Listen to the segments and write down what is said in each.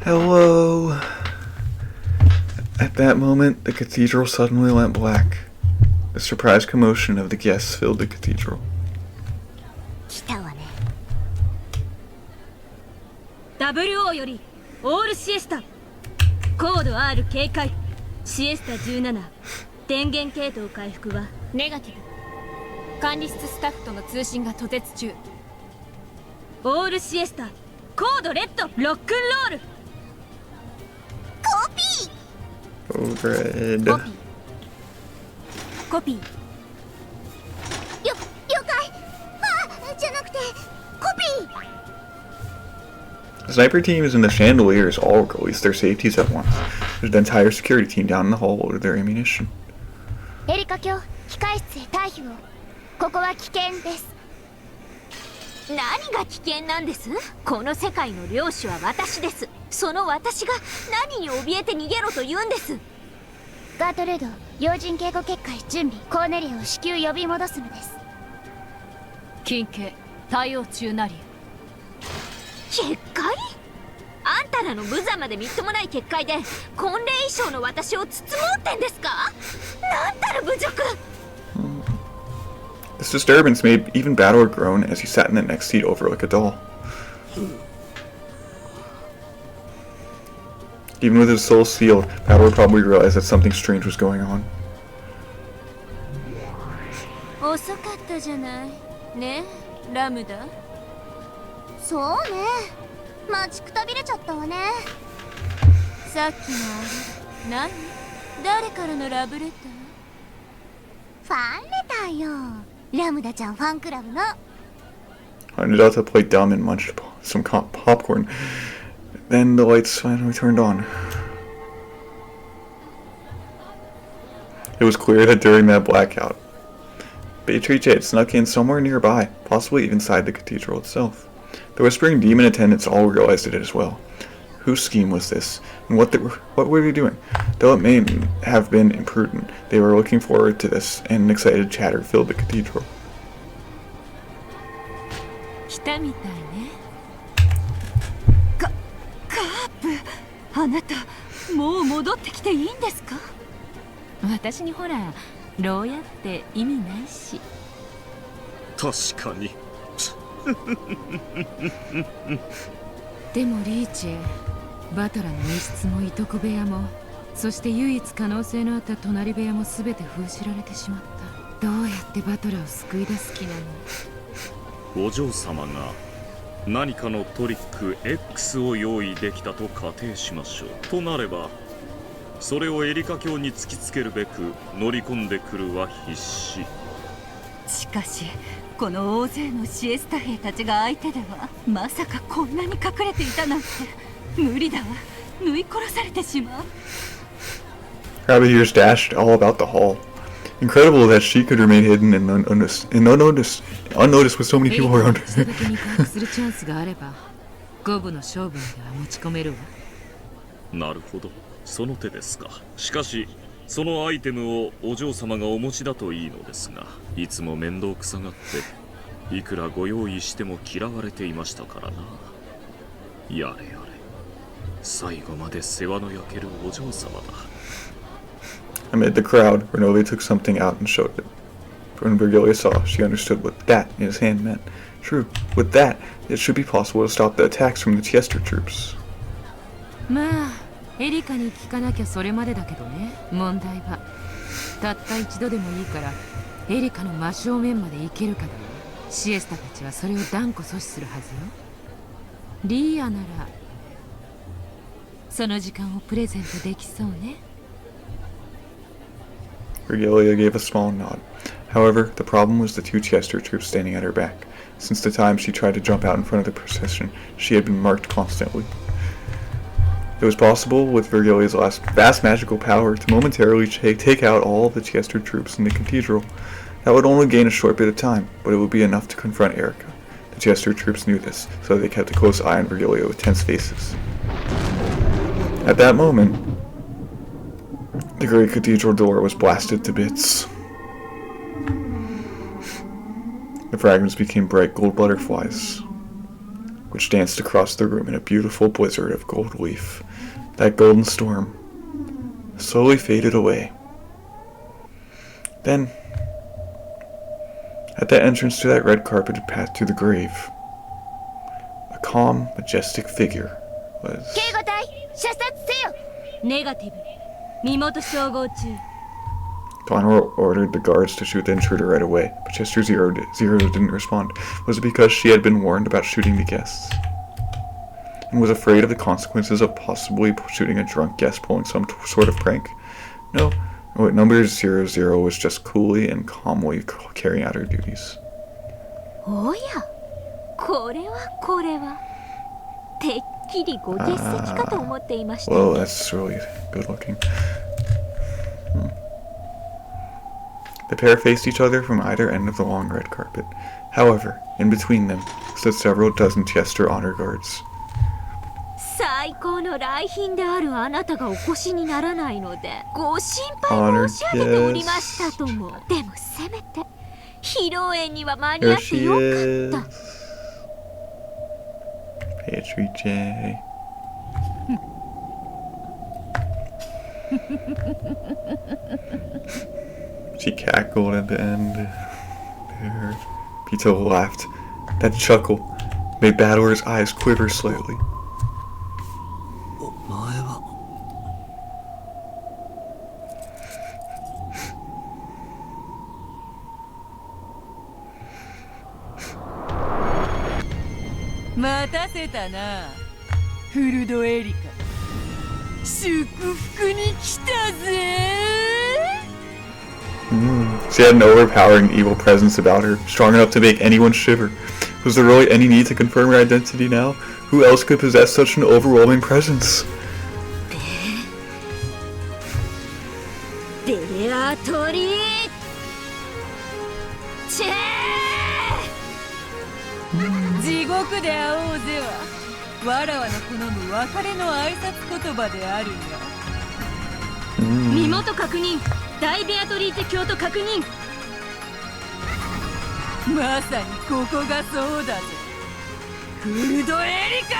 Hello. At that moment, the cathedral suddenly went black. The surprised commotion of the guests filled the cathedral. 来たわね。WO よりオールシエスタコード R 警戒シエスタ17電源系統回復はネガティブ。管理室スタッフとの通信が途絶中。オールシエスタコードレッドロックンロールコピー Overhead. コピー。了解。じゃなくてコピー。 The sniper teams and the chandeliers all released their safeties at once. There's an entire security team down in the hall loaded their ammunition. エリカ卿、控室へ退避を。ここは危険です。何が危険なんです？この世界の領主は私です。その私が何に怯えて逃げろと言うんです。ガートルード、要人警護結界準備。コーネリアを至急呼び戻すのです。近景対応中なり。結界？あんたらの無様でみっともない結界で婚礼衣装の私を包もうってんですか？なんたら侮辱！ This disturbance made even Battlor groan as he sat in the next seat over like a doll. Even with his soul sealed, Battlor probably realized that something strange was going on. 遅かったじゃないねえラムダ。そうね。待ちくたびれちゃったわね。さっきのあれ何？誰からのラブレター？ファンレターよ。ラムダちゃんファンクラブの。Anadata played dumb and munched some popcorn. Then the lights finally turned on. It was clear that during that blackout, Beatrice had snuck in somewhere nearby, possibly inside the cathedral itself. The whispering demon attendants all realized it as well. Whose scheme was this, and what were they doing? Though it may have been imprudent, they were looking forward to this, and an excited chatter filled the cathedral. 来たみたいね。カープ、あなたもう戻ってきていいんですか？私にほら牢屋って意味ないし。確かに。でもリーチェ、バトラの密室もいとこ部屋も、そして唯一可能性のあった隣部屋も全て封じられてしまった。どうやってバトラを救い出す気なの？お嬢様が何かのトリック X を用意できたと仮定しましょう。となればそれをエリカ卿に突きつけるべく乗り込んでくるは必至。しかしこの大勢のシエスタ兵たちが相手ではまさかこんなに隠れていたなんて無理だわ。縫い殺されてしまう。 Rabbit-ears dashed all about the hall. Incredible that she could remain hidden and unnoticed with so many people around her. だけに回復するチャンスがあれば、五分の勝負までは持ち込めるわ。なるほど、その手ですか。しかしそのアイテムをお嬢様がお持ちだといいのですが、いつも面倒くさがっていくらご用意しても嫌われていましたからな。やれやれ、最後まで世話の焼けるお嬢様だ。Amid the crowd, Renove took something out and showed it. When Virgilia saw, she understood what that in his hand meant. True, with that, it should be possible to stop the attacks from the Chester troops. まあ、エリカに聞かなきゃそれまでだけどね。問題はたった一度でもいいからエリカの真正面まで行けるかだよ。シエスタたちはそれを断固阻止するはずよ。リーアならその時間をプレゼントできそうね。Virgilia gave a small nod. However, the problem was the two Chester troops standing at her back. Since the time she tried to jump out in front of the procession, she had been marked constantly. It was possible, with Virgilia's vast magical power, to momentarily take out all the Chester troops in the cathedral. That would only gain a short bit of time, but it would be enough to confront Erika. The Chester troops knew this, so they kept a close eye on Virgilia with tense faces. At that moment, the great cathedral door was blasted to bits. The fragments became bright gold butterflies. which danced across the room in a beautiful blizzard of gold leaf. That golden storm slowly faded away. Then, at the entrance to that red carpeted path to the grave, a calm, majestic figure was... 警護隊射殺せよ。ネガティブ身元照合中 Connor ordered the guards to shoot the intruder right away, but Chester Zero didn't respond. Was it because she had been warned about shooting the guests? And was afraid of the consequences of possibly shooting a drunk guest pulling some sort of prank? No, number 00 was just coolly and calmly carrying out her duties. おやこれはてっきりご欠席かと思っていました。 Whoa, that's really good looking. The pair faced each other from either end of the long red carpet. However, in between them stood several dozen Chester honor guards. 最高の来賓であるあなたがお越しにならないのでご心配申し上げておりましたとも。でもせめて披露宴には間に合 Here って she よ is. かった。 Beatrice. She cackled at the end there. Pito laughed. That chuckle made Bador's eyes quiver slightly. お前は 待たせたなフルドエリカ祝福に来たぜ She had an overpowering evil presence about her, strong enough to make anyone shiver. Was there really any need to confirm her identity now? Who else could possess such an overwhelming presence? ベアトリーチェー地獄で会おうぜはわらわの好む別れの挨拶言葉であるが身元確認大ベアトリーチェ教徒確認まさにここがそうだぜフルドエリカ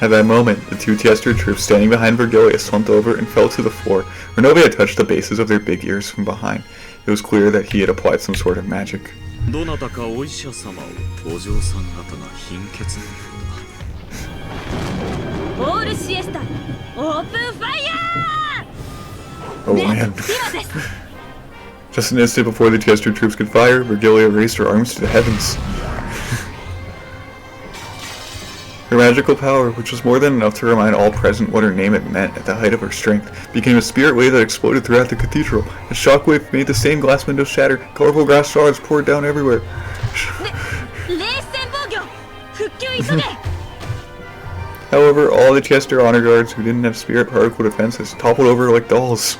At that moment, the two Chester troops standing behind Virgilia slumped over and fell to the floor, where nobody had touched the bases of their big ears from behind. It was clear that he had applied some sort of magic. どなたかお医者様をお嬢さん方が貧血のようだ。オールシエスタオープンファイヤ Oh man. Just an instant before the Chester troops could fire, Virgilia raised her arms to the heavens. Her magical power, which was more than enough to remind all present what her name had meant at the height of her strength, became a spirit wave that exploded throughout the cathedral. A shockwave made the stained glass windows shatter. Colorful glass shards poured down everywhere. ー冷戦防御復旧急げ However, all the Chester honor guards who didn't have spirit particle defenses toppled over like dolls.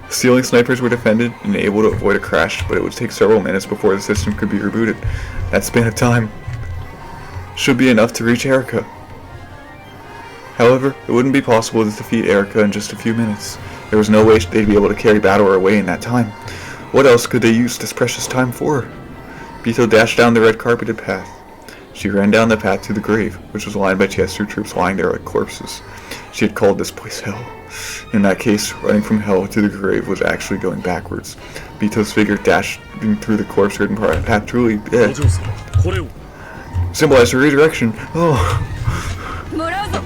Stealing snipers were defended and able to avoid a crash, but it would take several minutes before the system could be rebooted. That span of time should be enough to reach Erika. However, it wouldn't be possible to defeat Erika in just a few minutes. There was no way they'd be able to carry Bador away in that time. What else could they use this precious time for? Bito dashed down the red carpeted path. She ran down the path to the grave, which was lined by Chester troops lying there like corpses. She had called this place hell. In that case, running from hell to the grave was actually going backwards. Bito's figure dashed through the corpse-ridden path truly お嬢様これを symbolized her redirection. Oh. もらうぞ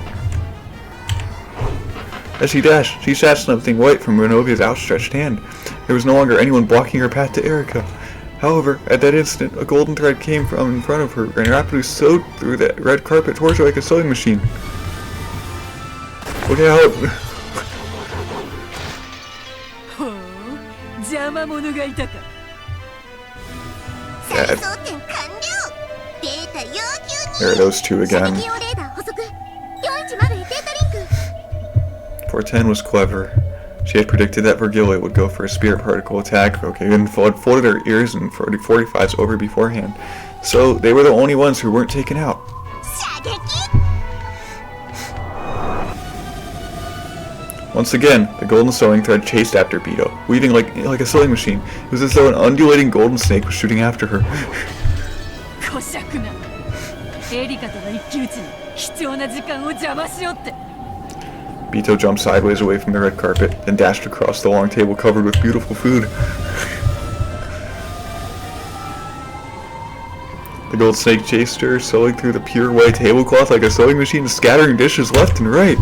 As she dashed, she snatched something white from Renovia's outstretched hand. There was no longer anyone blocking her path to Erika. However, at that instant, a golden thread came from in front of her and rapidly sewed through the red carpet towards her like a sewing machine. Look out! ほう邪魔者がいたか 再装填完了。データ要求 There are に those two 射 again. 撃用レーダー補足。410へデータリンク。 Porten was clever. She had predicted that Virgilia would go for a spirit particle attack, okay, and folded her ears and 45s over beforehand. So they were the only ones who weren't taken out. 射撃。Once again, the golden sewing thread chased after Beto, weaving like a sewing machine. It was as though an undulating golden snake was shooting after her. こしゃくな。エリカとの一騎打ちに貴重な時間を邪魔しよって。 Beto jumped sideways away from the red carpet, then dashed across the long table covered with beautiful food. The gold snake chased her, sewing through the pure white tablecloth like a sewing machine, scattering dishes left and right.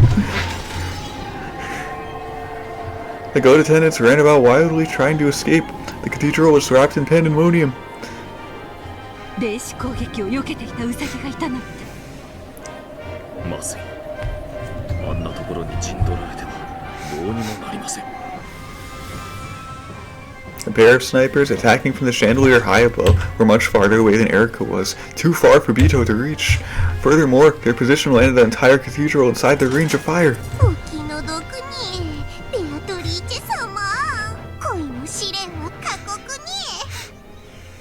The goat attendants ran about wildly, trying to escape. The cathedral was wrapped in pandemonium. 霊視攻撃を避けていたウサギがいたなんて。まずい。あんなところに陣取られてはどうにもなりません。 A pair of snipers attacking from the chandelier high above were much farther away than Erika was, too far for Beto to reach. Furthermore, their position landed the entire cathedral inside their range of fire. お気の毒にベアトリーチェ様、恋の試練は過酷に。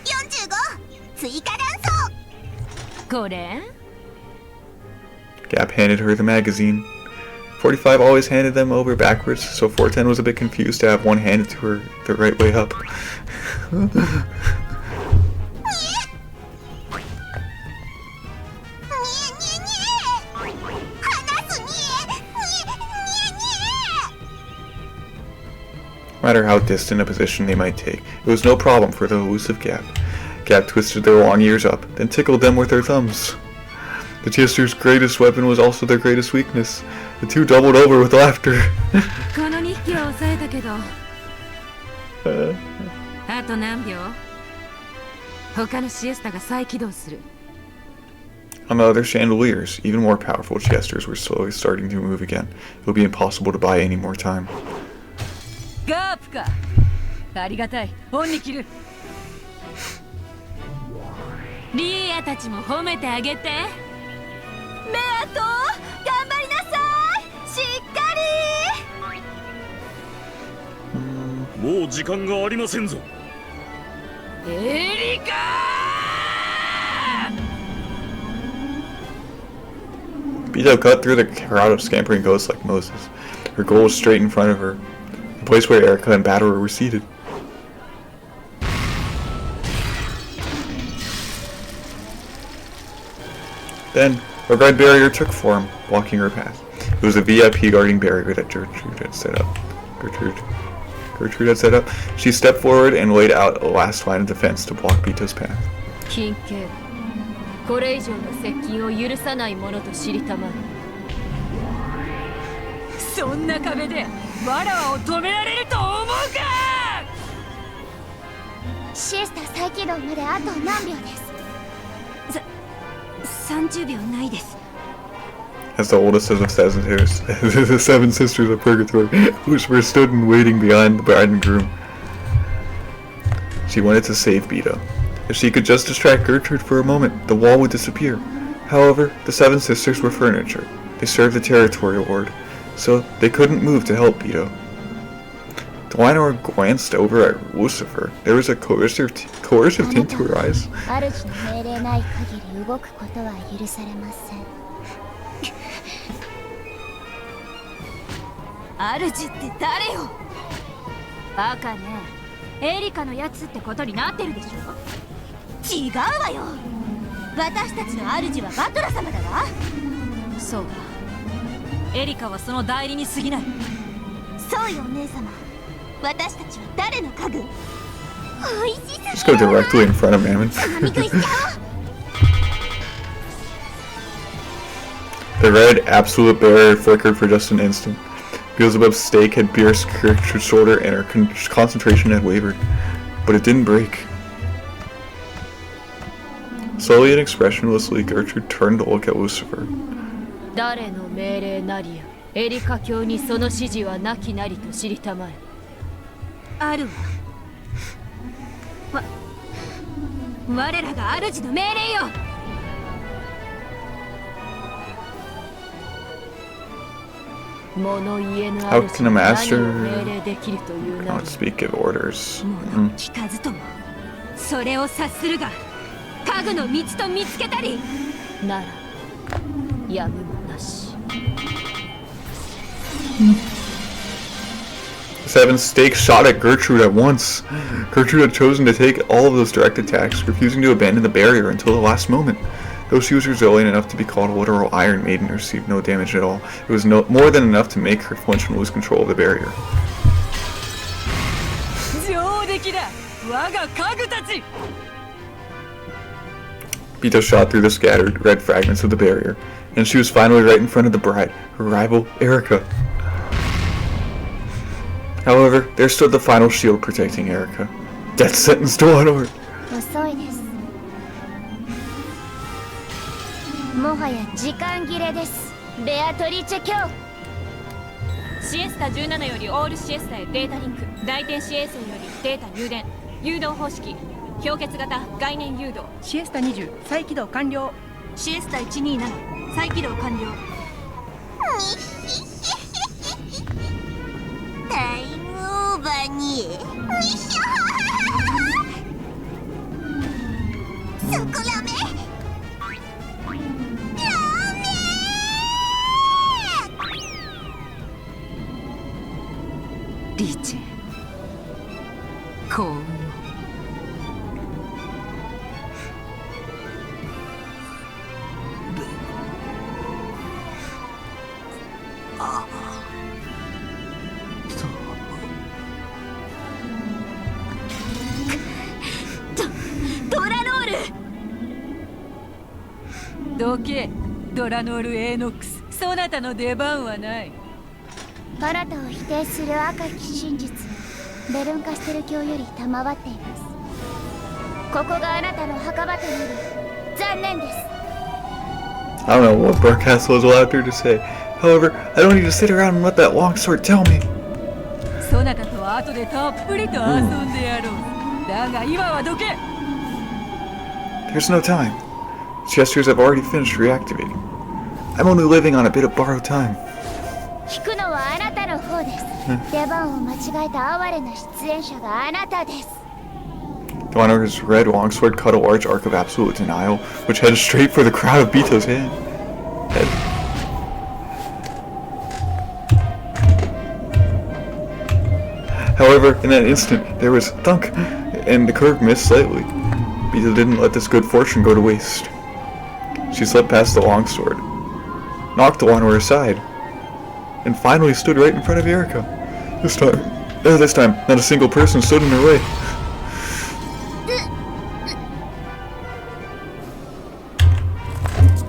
45追加弾倉。これ Gap handed her the magazine. 45 always handed them over backwards, so 410 was a bit confused to have one handed to her the right way up. No matter how distant a position they might take, it was no problem for the elusive Gap. Gap twisted their long ears up, then tickled them with their thumbs. The Chester's greatest weapon was also their greatest weakness. The two doubled over with laughter. この2匹は抑えたけど。あと何秒？他のシエスタが再起動する。On the other chandeliers, even more powerful Chesters were slowly starting to move again. It would be impossible to buy any more time. ガープか。ありがたい。オンに切る。リーアたちも褒めてあげて。メアト、頑張りなさい。しっかり。もう時間がありませんぞ。エリカBeto cut through the crowd of scampering ghosts like Moses. Her goal was straight in front of her, the place where Erika and Batterer were seated. Then, a red barrier took form, blocking her path. It was a VIP guarding barrier that Gertrude had set up. Gertrude had set up. She stepped forward and laid out a last line of defense to block Beto's path. 金系、これ以上の接近を許さないものと知りたまる。そんな壁でわらわを止められると思うか。シエスタ再起動まであと何秒です。30秒ないです。 As the oldest of the the seven sisters of Purgatory, which were stood and waiting behind the bride and groom. She wanted to save Beto. If she could just distract Gertrude for a moment, the wall would disappear. However, the seven sisters were furniture. They served the territorial ward, so they couldn't move to help Beto. Dwynor glanced over at Lucifer. There was a coercive tint to her eyes. 主の命令ない限り動くことは許されません。主って誰よ。バカね。エリカのやつってことになってるでしょ。違うわよ。私たちの主はバトラ様だわ。そうだ。エリカはその代理に過ぎない。そうよお姉様。私たちは誰の家具？おいしすぎる。 Just go directly in front of Mammon. つまみ食いしちゃおう。 The red absolute barrier flickered for just an instant. Beelzebub's stake had pierced Gertrude's shoulder and her concentration had wavered, but it didn't break. Slowly and expressionlessly, Gertrude turned to look at Lucifer. 誰の命令なりや、エリカ教にその指示はなきなりと知りたまえ。あるわ。我らが主の命令よ。How can a master not speak of orders? 物聞かずとも、それを察するが、家具の道と見つけたり。なら、やむもなし。7 stakes shot at Gertrude at once. Gertrude had chosen to take all of those direct attacks, refusing to abandon the barrier until the last moment. Though she was resilient enough to be called a literal Iron Maiden and received no damage at all, it was more than enough to make her flinch and lose control of the barrier. Bito shot through the scattered red fragments of the barrier, and she was finally right in front of the bride, her rival, Erika. However, there stood the final shield protecting Erika. Death sentence to honor. 遅いです。もはや時間切れです。ベアトリーチェ卿。シエスタ17よりオールシエスタへデータリンク。大天使衛星よりデータ入電。誘導方式氷結型概念誘導。シエスタ20再起動完了。シエスタ127再起動完了。タイムオーバーに。そこラメ。リーチェ幸運を。ドラノール。どけドラノール A ノックス、そなたの出番はない。あなたを否定する赤き真実、ベルンカステル教より賜っています。ここがあなたの墓場という残念です。I don't know what Barcastle was allowed her to say. However, I don't need to sit around and let that longsword tell me. そなたとは後でたっぷりと遊んでやろう。だが今はどけ。There's no time. Gestures have already finished reactivating. I'm only living on a bit of borrowed time. 引くのはあなたの方です。出番を間違えた哀れな出演者があなたです。Dwainor's red longsword cut a large arc of absolute denial, which headed straight for the crown of Bito's head. However, in that instant, there was a thunk, and the curve missed slightly. Bito didn't let this good fortune go to waste. She slipped past the longsword, knocked Dwainor aside, and finally stood right in front of Erika. This time, not a single person stood in her way.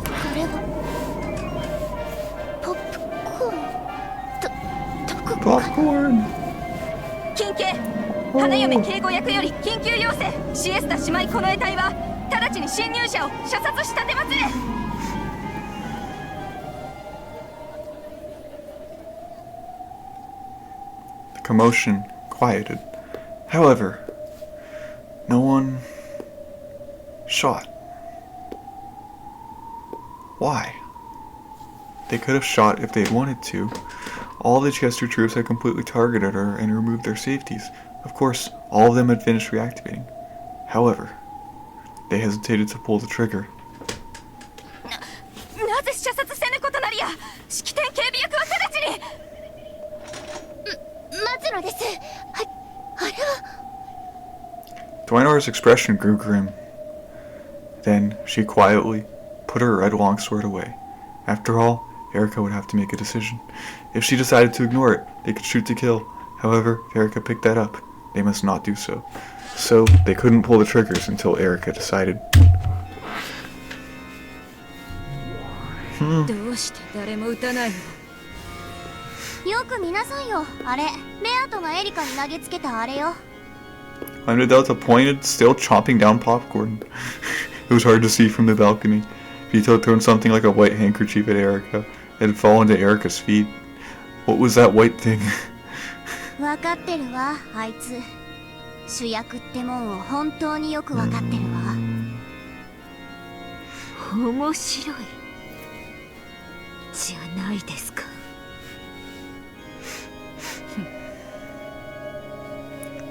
これはポップコーン。Popcorn! 緊急花嫁警護役より緊急要請。シエスタ姉妹近衛隊は直ちに侵入者を射殺し立てます。The commotion quieted. However, no one shot. Why? They could have shot if they had wanted to. All the Chester troops had completely targeted her and removed their safeties. Of course, all of them had finished reactivating. However, they hesitated to pull the trigger. なぜ射殺せぬことなりや。式典警備役は直ちに。待つのです。あれは。Dwainor's expression grew grim. Then she quietly put her red longsword away. After all, Erika would have to make a decision. If she decided to ignore it, they could shoot to kill. However, if Erika picked that up, they must not do so. So, they couldn't pull the triggers until Erika decided. どうして誰も撃たないの。よく見なさいよ。あれ、ベアトがエリカに投げつけたあれよ。Under Delta pointed, still chomping down popcorn. It was hard to see from the balcony. Vito thrown something like a white handkerchief at Erika. It had fallen to Erika's feet. What was that white thing? わかってるわ、あいつ。主役ってもんを本当によくわかってるわ。面白いじゃないですか。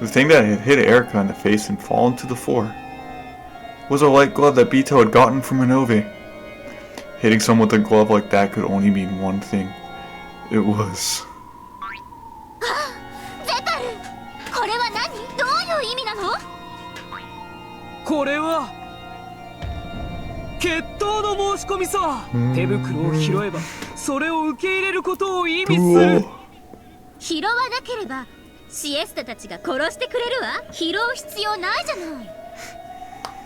The thing that had hit Erika in the face and fallen to the floor was a light glove that Bito had gotten from Inove. Hitting someone with a glove like that could only mean one thing. It was... 絶対これは決闘の申し込みさ。手袋を拾えばそれを受け入れることを意味する。拾わなければシエスタたちが殺してくれるわ。拾う必要ないじゃない。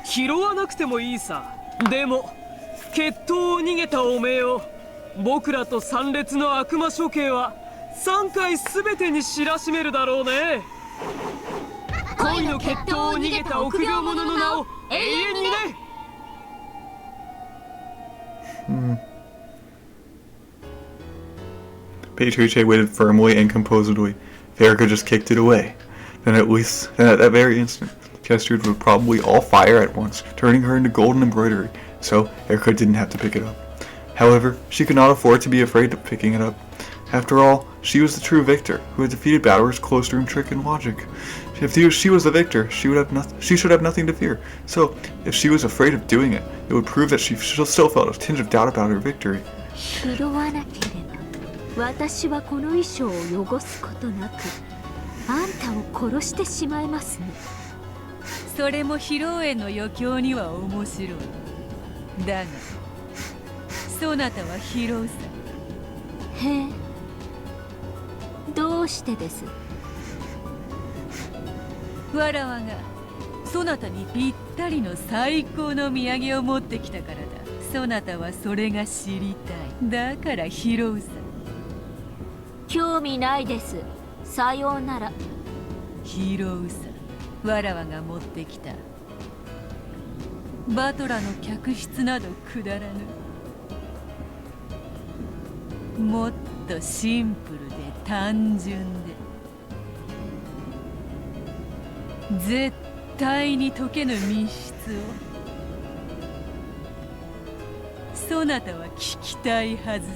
拾わなくてもいいさ。でも決闘を逃げたおめえを僕らと参列の悪魔処刑は3回全てに知らしめるだろうね。恋の決闘を逃げた臆病者の名を永遠にね。Beatrice waited firmly and composedly. If Erika just kicked it away, then at that very instant, the Chesters would probably all fire at once, turning her into golden embroidery, so Erika didn't have to pick it up. However, she could not afford to be afraid of picking it up. After all, she was the true victor, who had defeated Bowers' cloister trick and logic. If she was the victor, she should have nothing to fear. So, if she was afraid of doing it, it would prove that she still felt a tinge of doubt about her victory. 拾わなければ私はこの衣装を汚すことなくあんたを殺してしまいますね。それも披露宴の余興には面白い。だがそなたは拾うさ。へえ、どうしてです？わらわがそなたにぴったりの最高の土産を持ってきたからだ。そなたはそれが知りたい。だから拾うさ。興味ないです。さようなら。拾うさ。わらわが持ってきたバトラの客室などくだらぬ。もっとシンプルで単純で絶対に解けぬ密室をそなたは聞きたいはずさ。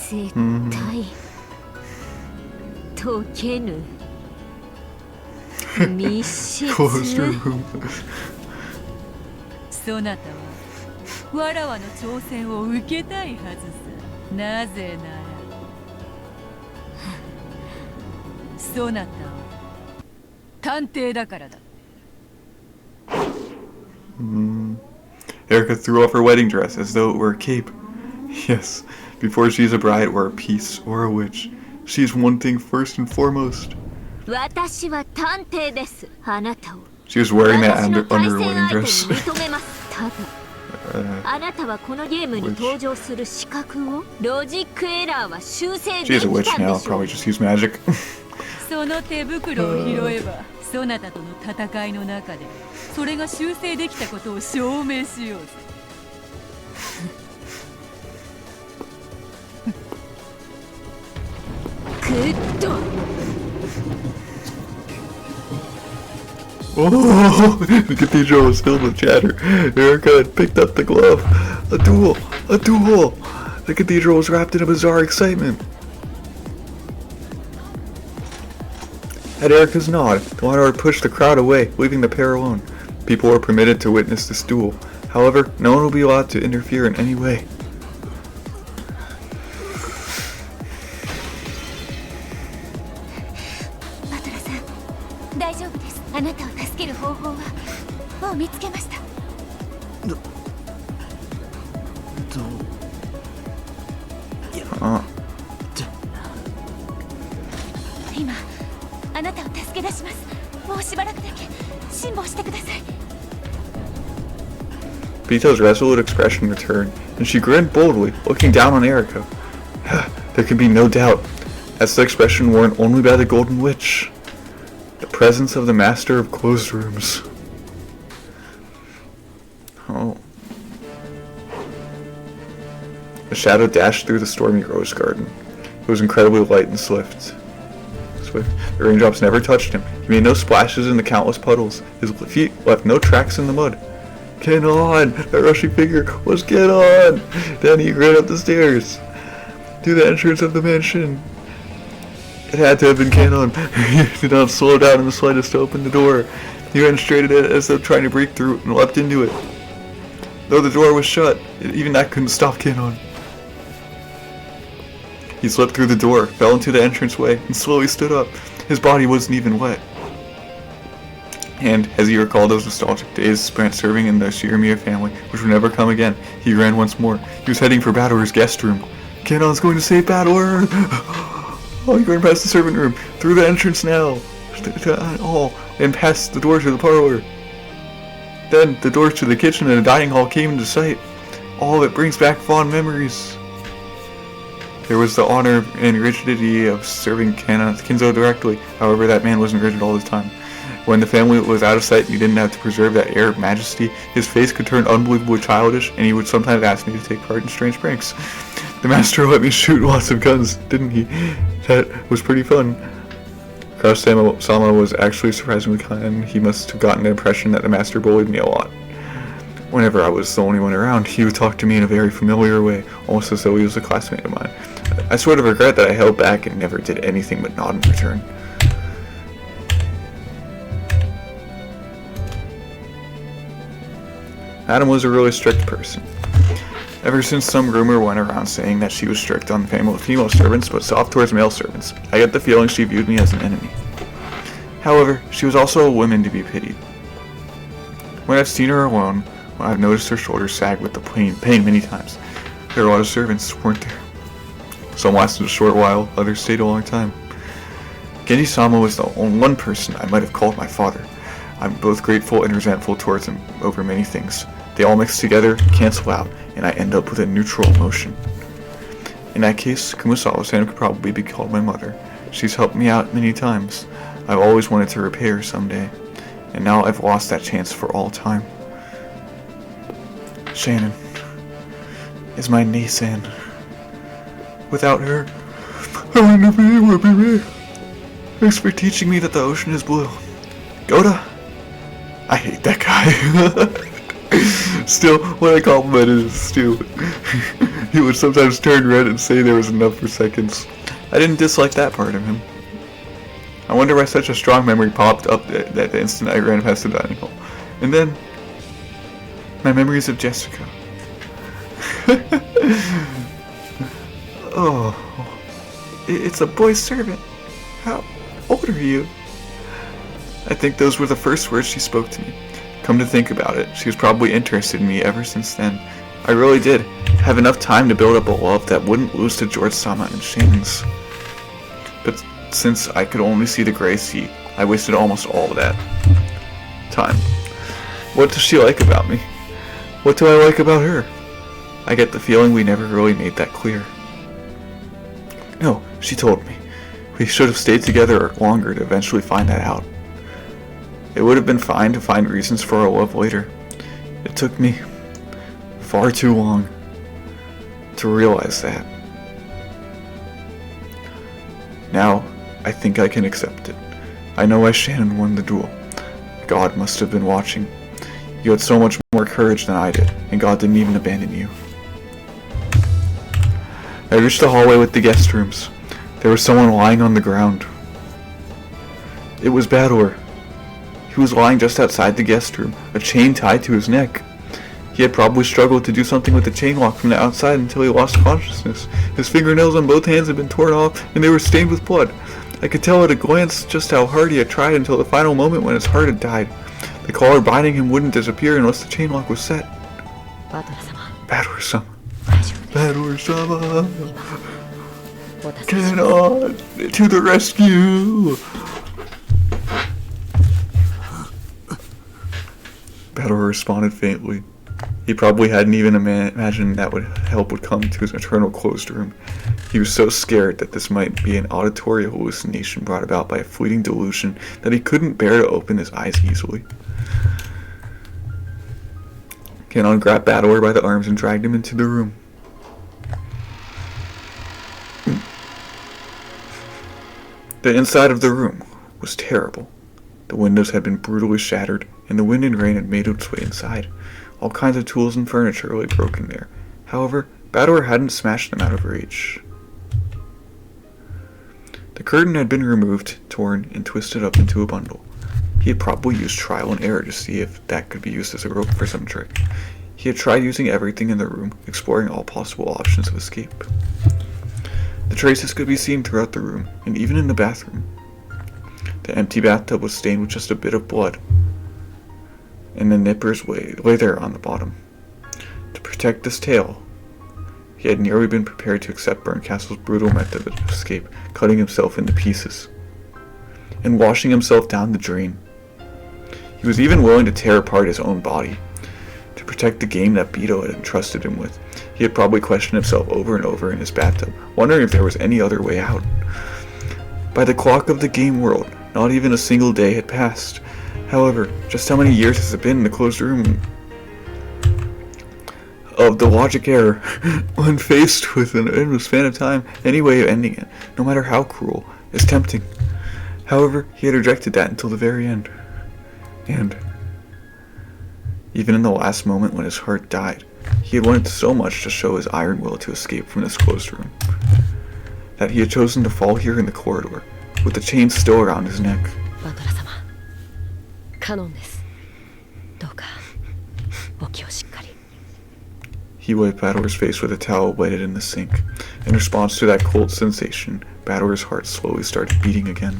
絶対解けぬ密室。そなたはわらわの挑戦を受けたいはずさ。なぜならそなたは探偵だからだ。Erika threw off her wedding dress as though it were a cape. Yes, before she's a bride or a piece or a witch, she's one thing first and foremost. 私は探偵です。あなたを She was wearing that 私の under 対 her 戦 wedding 相手に dress. 認めます。ただあなたはこのゲームに登場する資格をロジックエラーは修正でき She's a たん witch でし now, ょう。 probably just use magic. その手袋を拾えばそなたとの戦いの中でそれが修正できたことを証明しようぜ。グッド。Oh, the cathedral was filled with chatter. Erika had picked up the glove. A duel! A duel! The cathedral was wrapped in a bizarre excitement. At Erika's nod, the landlord pushed the crowd away, leaving the pair alone. People were permitted to witness this duel. However, no one will be allowed to interfere in any way. バトラさん、大丈夫です。あなたを助ける方法はもう見つけました。今あなたを助け出します。もうしばらくだけ辛抱してください。 Vito's resolute expression returned, and she grinned boldly, looking down on Erika. There could be no doubt. That's the expression worn only by the Golden Witch. The presence of the Master of Closed Rooms. Oh. A shadow dashed through the stormy rose garden. It was incredibly light and swift. The raindrops never touched him. He made no splashes in the countless puddles. His feet left no tracks in the mud. Get on! That rushing figure was get on! Then he ran up the stairs to the entrance of the mansion. It had to have been Canon. He did not slow down in the slightest to open the door. He ran straight at it as though trying to break through and leapt into it. Though the door was shut, even that couldn't stop Canon. He slipped through the door, fell into the entranceway, and slowly stood up. His body wasn't even wet. And, as he recalled those nostalgic days spent serving in the Shiramir family, which would never come again, he ran once more. He was heading for Bador's guest room. Kanon's going to save Bador! Oh, he ran past the servant room, through the entrance now, and past the door to the parlor. Then, the doors to the kitchen and the dining hall came into sight. All of it brings back fond memories. There was the honor and rigidity of serving Kinzo directly. However, that man wasn't rigid all the time. When the family was out of sight and he didn't have to preserve that air of majesty, his face could turn unbelievably childish, and he would sometimes ask me to take part in strange pranks. The master let me shoot lots of guns, didn't he? That was pretty fun. Sama was actually surprisingly kind. He must have gotten the impression that the master bullied me a lot. Whenever I was the only one around, he would talk to me in a very familiar way, almost as though he was a classmate of mine. I sort of regret that I held back and never did anything but nod in return. Adam was a really strict person. Ever since some rumor went around saying that she was strict on female servants but soft towards male servants, I get the feeling she viewed me as an enemy. However, she was also a woman to be pitied. When I've seen her alone, I've noticed her shoulders sag with the pain many times. There are a lot of servants, weren't there? Some lasted a short while, others stayed a long time. Genji-sama was the only one person I might have called my father. I'm both grateful and resentful towards him over many things. They all mix together, cancel out, and I end up with a neutral emotion. In that case, Kumasawa-san could probably be called my mother. She's helped me out many times. I've always wanted to repay her someday, and now I've lost that chance for all time. Shannon is my Nissan. Without her, I would never be able to be me. Thanks for teaching me that the ocean is blue. Goda? I hate that guy. Still, when I complimented his stew, he would sometimes turn red and say there was enough for seconds. I didn't dislike that part of him. I wonder why such a strong memory popped up at the instant I ran past the dining hall. And then, my memories of Jessica. Oh, it's a boy servant. How old are you? I think those were the first words she spoke to me. Come to think about it, she was probably interested in me ever since then. I really did have enough time to build up a love that wouldn't lose to George-sama and Shannon's. But since I could only see the gray sea, I wasted almost all of that time. What does she like about me? What do I like about her? I get the feeling we never really made that clear. No, she told me. We should have stayed together longer to eventually find that out. It would have been fine to find reasons for our love later. It took me far too long to realize that. Now, I think I can accept it. I know why Shannon won the duel. God must have been watching. You had so much more courage than I did, and God didn't even abandon you. I reached the hallway with the guest rooms. There was someone lying on the ground. It was Bador. He was lying just outside the guest room, a chain tied to his neck. He had probably struggled to do something with the chain lock from the outside until he lost consciousness. His fingernails on both hands had been torn off, and they were stained with blood. I could tell at a glance just how hard he had tried until the final moment when his heart had died. The collar binding him wouldn't disappear unless the chain lock was set. Bador-sama. Bador-sama. Kanon, to the rescue! Bador responded faintly. He probably hadn't even imagined that help would come to his eternal closed room. He was so scared that this might be an auditory hallucination brought about by a fleeting delusion that he couldn't bear to open his eyes easily. Kanon grabbed Bador by the arms and dragged him into the room. The inside of the room was terrible. The windows had been brutally shattered, and the wind and rain had made its way inside. All kinds of tools and furniture lay broken there. However, Bador hadn't smashed them out of reach. The curtain had been removed, torn, and twisted up into a bundle. He had probably used trial and error to see if that could be used as a rope for some trick. He had tried using everything in the room, exploring all possible options of escape. The traces could be seen throughout the room, and even in the bathroom. The empty bathtub was stained with just a bit of blood. and the nippers lay there on the bottom. To protect his tail, he had nearly been prepared to accept Berncastle's brutal method of escape, cutting himself into pieces and washing himself down the drain. He was even willing to tear apart his own body to protect the game that Beto had entrusted him with. He had probably questioned himself over and over in his bathtub, wondering if there was any other way out. By the clock of the game world, not even a single day had passed. However, just how many years has it been in the closed room of the logic error? When faced with an endless span of time, any way of ending it, no matter how cruel, is tempting. However, he had rejected that until the very end. And even in the last moment when his heart died, he had wanted so much to show his iron will to escape from this closed room, that he had chosen to fall here in the corridor, with the chain still around his neck. バトラ様、カノンです。どうかお気をしっかり。 He wiped Bador's face with a towel wetted in the sink. In response to that cold sensation, Bador's heart slowly started beating again.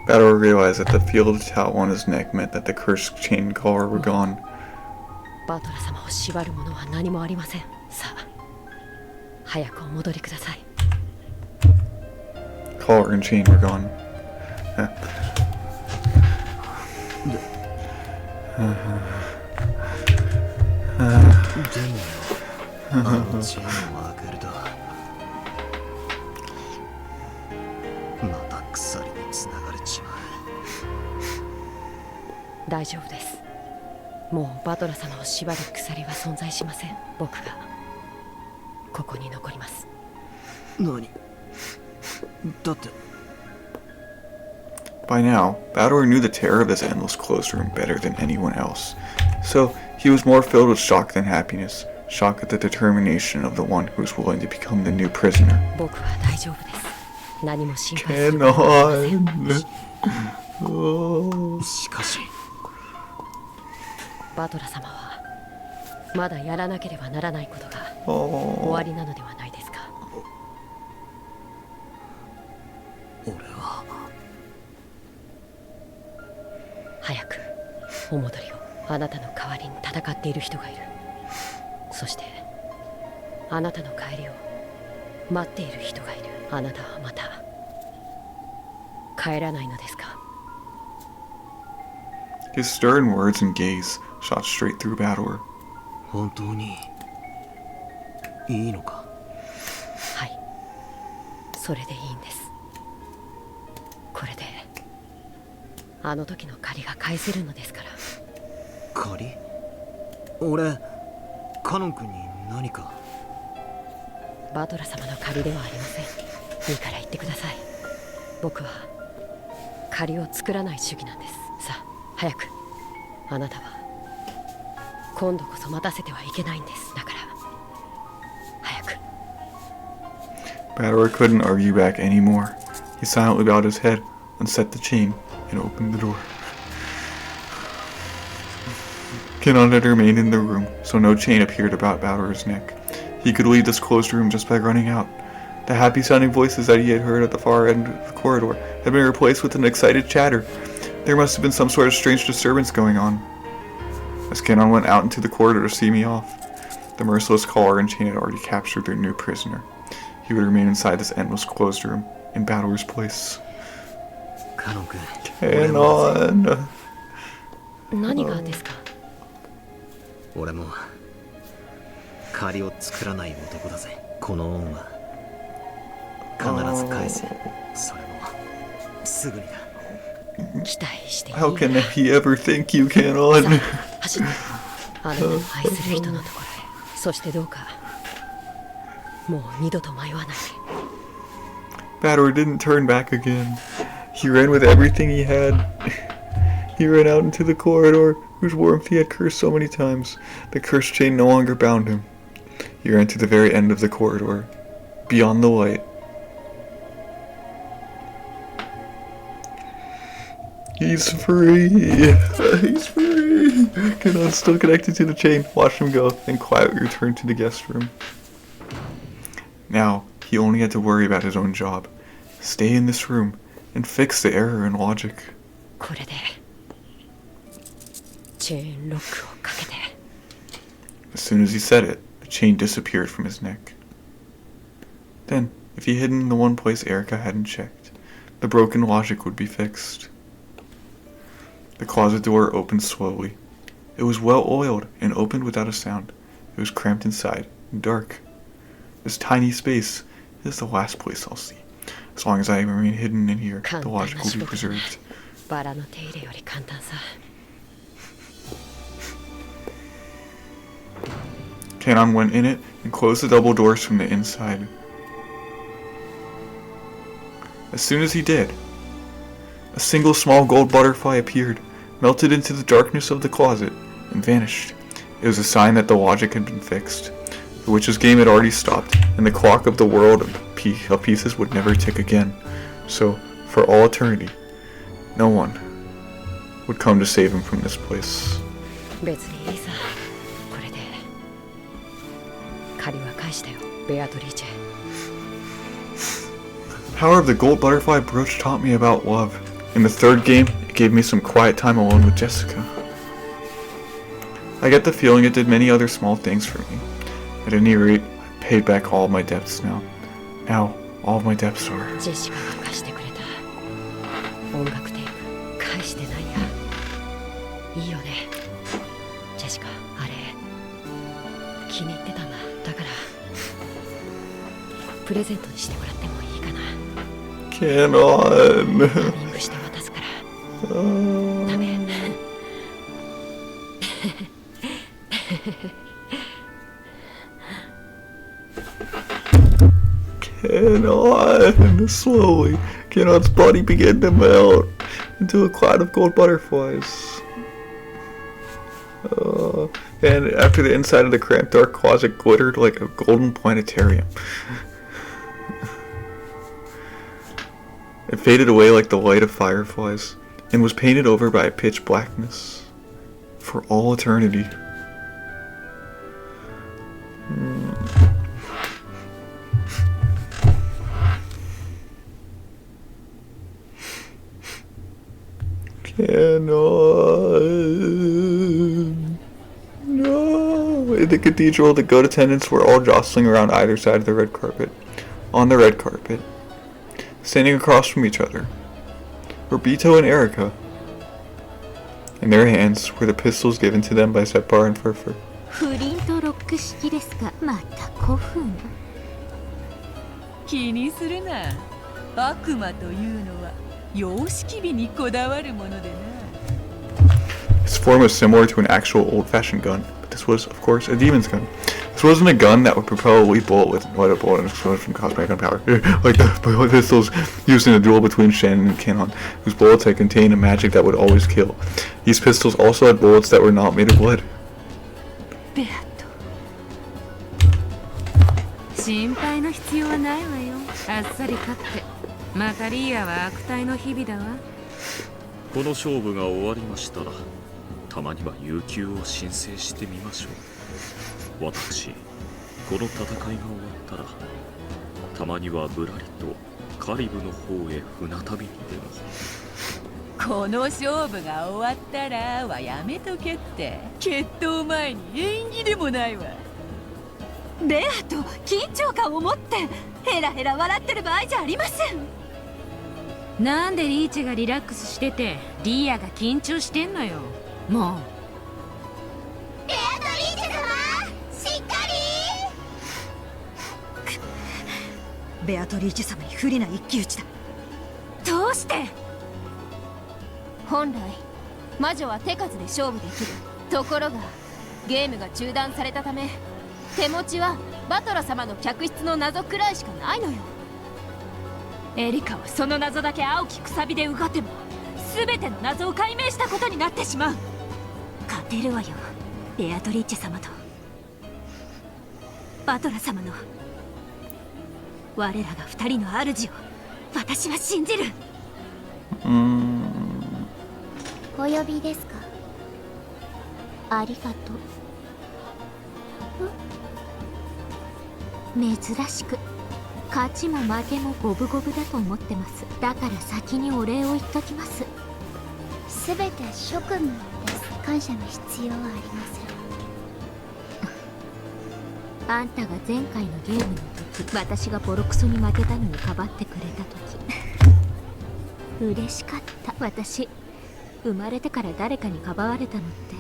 Bador realized that the feel of the towel on his neck meant that the cursed chain and collar were gone. バトラ様を縛るものは何もありません。さあ、早くお戻りください。 Collar and chain were gone. でもあのチェーンを開けるとまた鎖につながれちまう。大丈夫です。もうバトラ様を縛る鎖は存在しません。僕がここに残ります。何？だって By now, Bador knew the terror of this endless closed room better than anyone else. So, he was more filled with shock than happiness. Shock at the determination of the one who was willing to become the new prisoner. 僕は大丈夫です。何も心配することはありません。しかしバトラ様はまだやらなければならないことが終わりなのではないですか。俺は早くお戻りを。あなたの代わりに戦っている人がいる。そしてあなたの帰りを待っている人がいる。あなたはまた帰らないのですか。 His stern words and gaze shot straight through Bador. 本当にいいのか。はい、それでいいんです。これであの時の借りが返せるのですから。借り？俺カノン君に何か。バトラ様の借りではありません。いいから言ってください。僕は借りを作らない主義なんです。さあ早く。あなたは今度こそ待たせてはいけないんです。だから早く。 Bador couldn't argue back anymore. He silently bowed his head, unset the chain, and opened the door. Kanon had remained in the room, so no chain appeared about Bador's neck. He could leave this closed room just by running out. The happy-sounding voices that he had heard at the far end of the corridor had been replaced with an excited chatter. There must have been some sort of strange disturbance going on. As Kanon went out into the corridor to see me off, the merciless collar and chain had already captured their new prisoner. He would remain inside this endless closed room, in Bador's place. カノン君。Kanon! 何がですか。俺も借りを作らない男だぜ。この恩は必ず返す。それもすぐにだ。期待していい。 How can he ever thank you, Canon? 走って、あなたの愛する人のところへ。そしてどうかもう二度と迷わない。 Bador didn't turn back again. He ran with everything he had. He ran out into the corridor, whose warmth he had cursed so many times. The cursed chain no longer bound him. He ran to the very end of the corridor, beyond the light. He's free! He's free! Canon, still connected to the chain, watched him go, then quietly returned to the guest room. Now, he only had to worry about his own job. Stay in this room and fix the error in logic. これでチェーンロックをかけて。 As soon as he said it, the chain disappeared from his neck. Then, if he hid in the one place Erika hadn't checked, the broken logic would be fixed. The closet door opened slowly. It was well oiled and opened without a sound. It was cramped inside and dark. This tiny space is the last place I'll see. As long as I remain hidden in here, the logic will be preserved. バラの手入れより簡単さ。 Canon went in it and closed the double doors from the inside. As soon as he did, a single small gold butterfly appeared, melted into the darkness of the closet, and vanished. It was a sign that the logic had been fixed. The witch's game had already stopped, and the clock of the world of pieces would never tick again. So, for all eternity, no one would come to save him from this place. 別にいいさ。これで借りは返したよ、ベアトリーチェ。 However, the gold butterfly brooch taught me about love. In the third game, it gave me some quiet time alone with Jessica. I get the feeling it did many other small things for me. At any rate, I paid back all of my debts now. Now, all of my debts are... ジェシカが貸してくれた音楽テープ返してないや。いいよね、ジェシカ。あれ気に入ってたんだ。だからプレゼントにしてもらってもいいかな。 Canon! ラビングして渡すから。ダメ。Canon! Slowly, Canon's body began to melt into a cloud of gold butterflies. And after the inside of the cramped dark closet glittered like a golden planetarium. It faded away like the light of fireflies, and was painted over by a pitch blackness for all eternity. Canon. No. In the cathedral, the goat attendants were all jostling around either side of the red carpet. On the red carpet, standing across from each other, were Bito and Erika. In their hands were the pistols given to them by Separ and Furfur. フリントロック式ですか。また古風な。気にするな。悪魔というのは様式美にこだわるものでな。 Its form was similar to an actual old-fashioned gun, but this was, of course, a demon's gun. This wasn't a gun that would propel a lead bullet with what a bullet and explosion caused by gunpowder, like the pistols used in a duel between Shannon and Canon, whose bullets had contained a magic that would always kill. These pistols also had bullets that were not made of lead. ベアト。心配の必要はないわよ。あっさり勝って。またリーアは悪態の日々だわ。この勝負が終わりましたら、たまには有給を申請してみましょう。私、この戦いが終わったら、たまにはぶらりとカリブの方へ船旅にでも。この勝負が終わったらはやめとけって。決闘前に縁起でもないわ。ベアト、緊張感を持ってヘラヘラ笑ってる場合じゃありません。なんでリーチェがリラックスしててリーアが緊張してんのよ。もうベアトリーチェ様、しっかり。ベアトリーチェ様に不利な一騎打ちだ。どうして？本来魔女は手数で勝負できる。ところがゲームが中断されたため、手持ちはバトラ様の客室の謎くらいしかないのよ。エリカはその謎だけ青きくさびでうがっても全ての謎を解明したことになってしまう。勝てるわよ、ベアトリーチェ様とバトラ様の。我らが二人の主を私は信じる。お呼びですか？ありがとう。珍しく勝ちも負けも五分五分だと思ってます。だから先にお礼を言っときます。すべて職務です。感謝の必要はありません。あんたが前回のゲームの時、私がボロクソに負けたのにかばってくれた時嬉しかった。私生まれてから誰かにかばわれたのって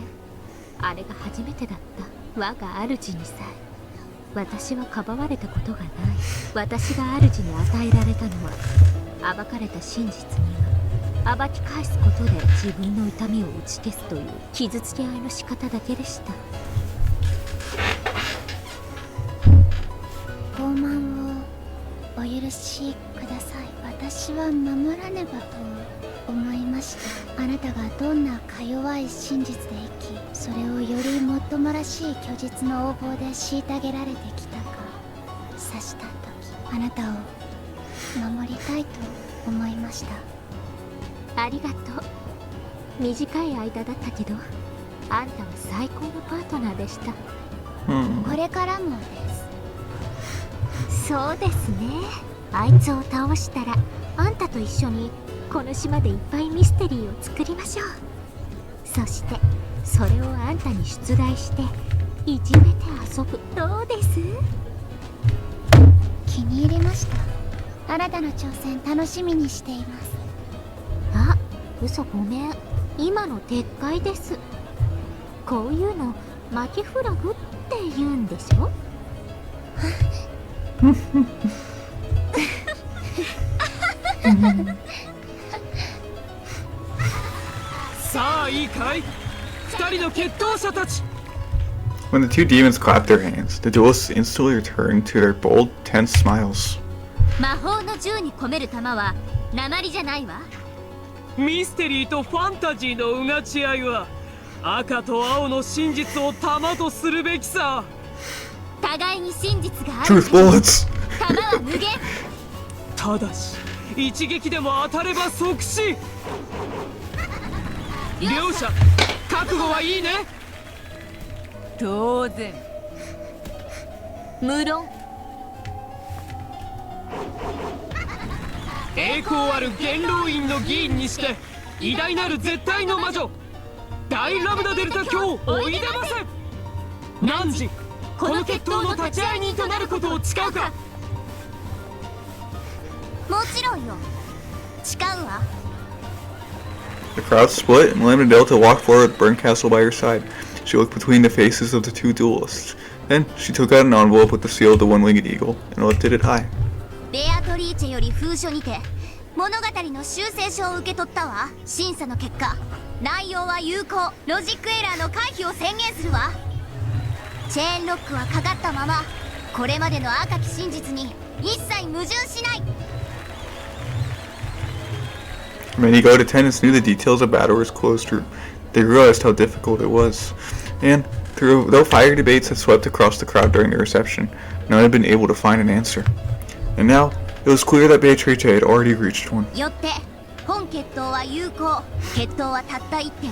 あれが初めてだった。我が主にさえ私はかばわれたことがない。私が主に与えられたのは暴かれた真実には暴き返すことで自分の痛みを打ち消すという傷つけ合いの仕方だけでした。傲慢をお許しください。私は守らねばと思いました。あなたがどんなか弱い真実で生き、それをよりもっともらしい虚実の横暴で虐げられてきたか察した時、あなたを守りたいと思いました。ありがとう。短い間だったけどあんたは最高のパートナーでした。これからもです。そうですね。あいつを倒したらあんたと一緒にこの島でいっぱいミステリーを作りましょう。そしてそれをあんたに出題していじめて遊ぶ。どうです？気に入りました。あなたの挑戦楽しみにしています。あ、嘘ごめん。今の撤回です。こういうの負けフラグって言うんでしょ？さあいいかい、二人の決闘者たち。 When the two demons clapped their hands, the duelists instantly returned to their bold, tense smiles. 魔法の銃に込める弾は鉛じゃないわ。ミステリーとファンタジーのうがち合いは赤と青の真実を弾とするべきさ。互いに真実がある。 Truth bullets! 弾は無限。ただし一撃でも当たれば即死。両者覚悟はいいね。当然。無論。栄光ある元老院の議員にして偉大なる絶対の魔女大ラムダデルタ卿おいでませ。汝この決闘の立ち会い人となることを誓うか。もちろんよ。誓うわ。 The crowd split, and Lambda Delta walked forward with Burncastle by her side. She looked between the faces of the two duelists. Then, she took out an envelope with the seal of the one-winged eagle, and lifted it high. ベアトリーチェより封書にて物語の修正書を受け取ったわ。審査の結果、内容は有効。ロジックエラーの回避を宣言するわ。チェーンロックはかかったまま、これまでの赤き真実に一切矛盾しない。 Many Goat attendants knew the details of Battlor's closed room. They realized how difficult it was. And, though fiery debates had swept across the crowd during the reception, none had been able to find an answer. And now, it was clear that Beatrice had already reached one. よって本決闘は有効。決闘はたった1点。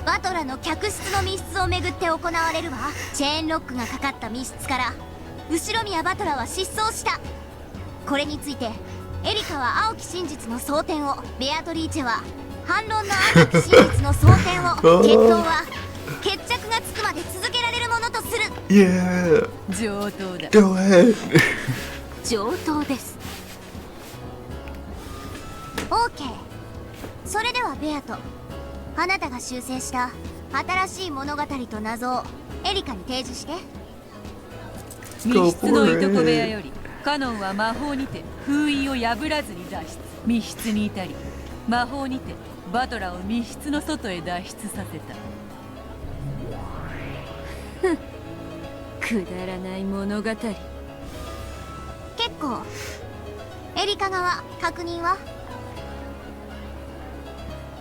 バトラの客室の密室をめぐって行われるわ。チェーンロックがかかった密室から後ろ宮バトラは失踪した。これについてエリカは青き真実の争点を、ベアトリーチェは反論の赤き真実の争点を。決闘は決着がつくまで続けられるものとする。 Yeah! 上等だ。 Go ahead! 上等です。 OK。 それではベアト、あなたが修正した新しい物語と謎をエリカに提示して。密室のいとこ部屋よりカノンは魔法にて封印を破らずに脱出。密室にいたり、魔法にてバトラーを密室の外へ脱出させた。くだらない物語。結構。エリカ側確認は？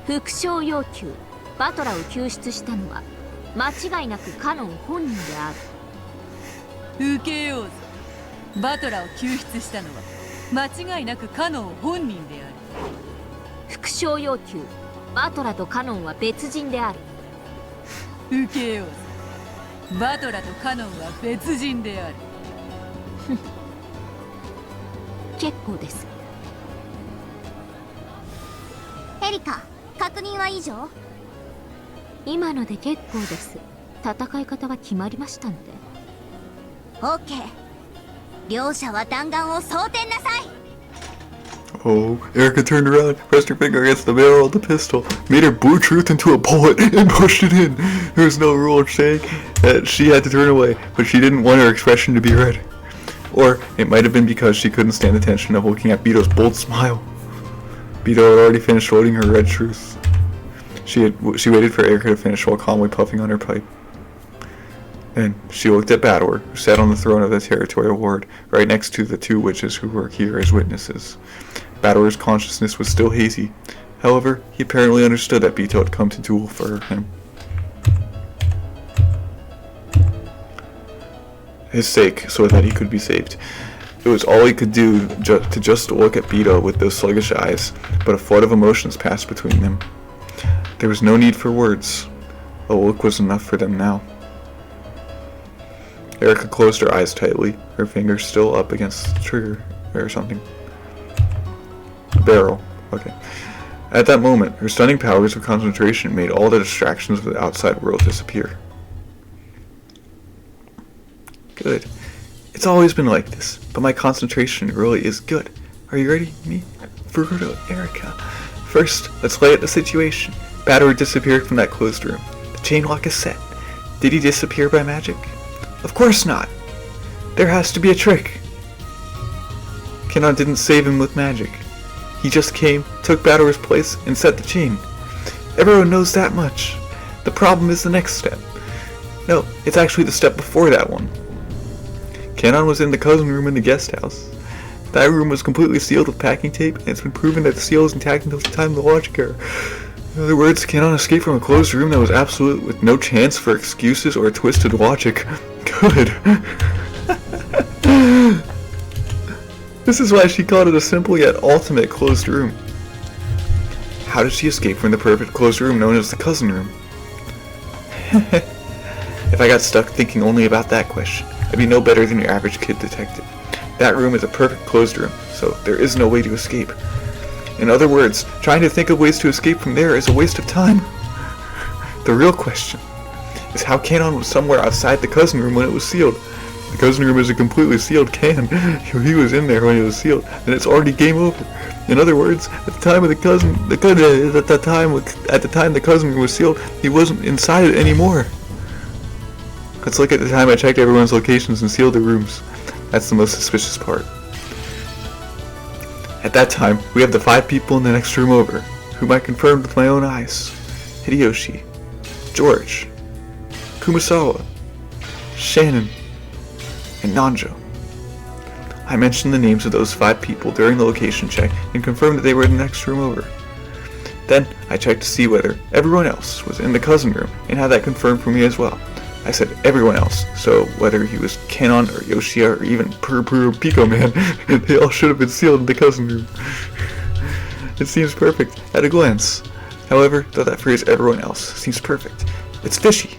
副賞要求。バトラーを救出したのは間違いなくカノン本人である。受けようぞ。バトラーを救出したのは間違いなくカノン本人である。副賞要求。バトラとカノンは別人である。受けようぞ。バトラとカノンは別人である。結構です。エリカ確認は以上？今ので結構です。戦い方は決まりましたので。オーケー。両者は弾丸を装填なさい。 Oh, Erika turned around, pressed her finger against the barrel of the pistol, made her blue truth into a bullet, and pushed it in. There was no rule saying that she had to turn away, but she didn't want her expression to be red. Or it might have been because she couldn't stand the tension of looking at Bito's bold smile. Bito had already finished loading her red truth. She waited for Erika to finish while calmly puffing on her pipe. Then she looked at Bador, who sat on the throne of the territorial ward, right next to the two witches who were here as witnesses. Bador's consciousness was still hazy. However, he apparently understood that Bito had come to duel for him. His sake, so that he could be saved. It was all he could do to just look at Bito with those sluggish eyes, but a flood of emotions passed between them. There was no need for words. A look was enough for them now. Erika closed her eyes tightly, her fingers still up against the trigger or something. Barrel. Okay. At that moment, her stunning powers of concentration made all the distractions of the outside world disappear. Good. It's always been like this, but my concentration really is good. Are you ready, me? Brutal Erika. First, let's lay out the situation. Bador disappeared from that closed room. The chain lock is set. Did he disappear by magic? Of course not. There has to be a trick. Kenon didn't save him with magic. He just came, took Bador's place, and set the chain. Everyone knows that much. The problem is the next step. No, it's actually the step before that one. Kenon was in the cousin room in the guest house. That room was completely sealed with packing tape, and it's been proven that the seal is intact until the time of the logic error. In other words, Kenon escaped from a closed room that was absolute with no chance for excuses or twisted logic. Good. This is why she called it a simple yet ultimate closed room. How did she escape from the perfect closed room known as the cousin room? If I got stuck thinking only about that question, I'd be no better than your average kid detective. That room is a perfect closed room, so there is no way to escape. In other words, trying to think of ways to escape from there is a waste of time. The real question is how Kenon was somewhere outside the cousin room when it was sealed. The cousin room is a completely sealed can. He was in there when it was sealed, and it's already game over. In other words, at the time the cousin room was sealed, he wasn't inside it anymore. Let's look at the time I checked everyone's locations and sealed their rooms. That's the most suspicious part. At that time, we have the 5 people in the next room over, whom I confirmed with my own eyes. Hideyoshi, George, Kumasawa, Shannon, and Nanjo. I mentioned the names of those 5 people during the location check and confirmed that they were in the next room over. Then, I checked to see whether everyone else was in the cousin room and had that confirmed for me as well. I said everyone else, so whether he was Kenon or Yoshia or even Pico Man, they all should have been sealed in the cousin room. It seems perfect at a glance. However, though that phrase everyone else seems perfect, it's fishy.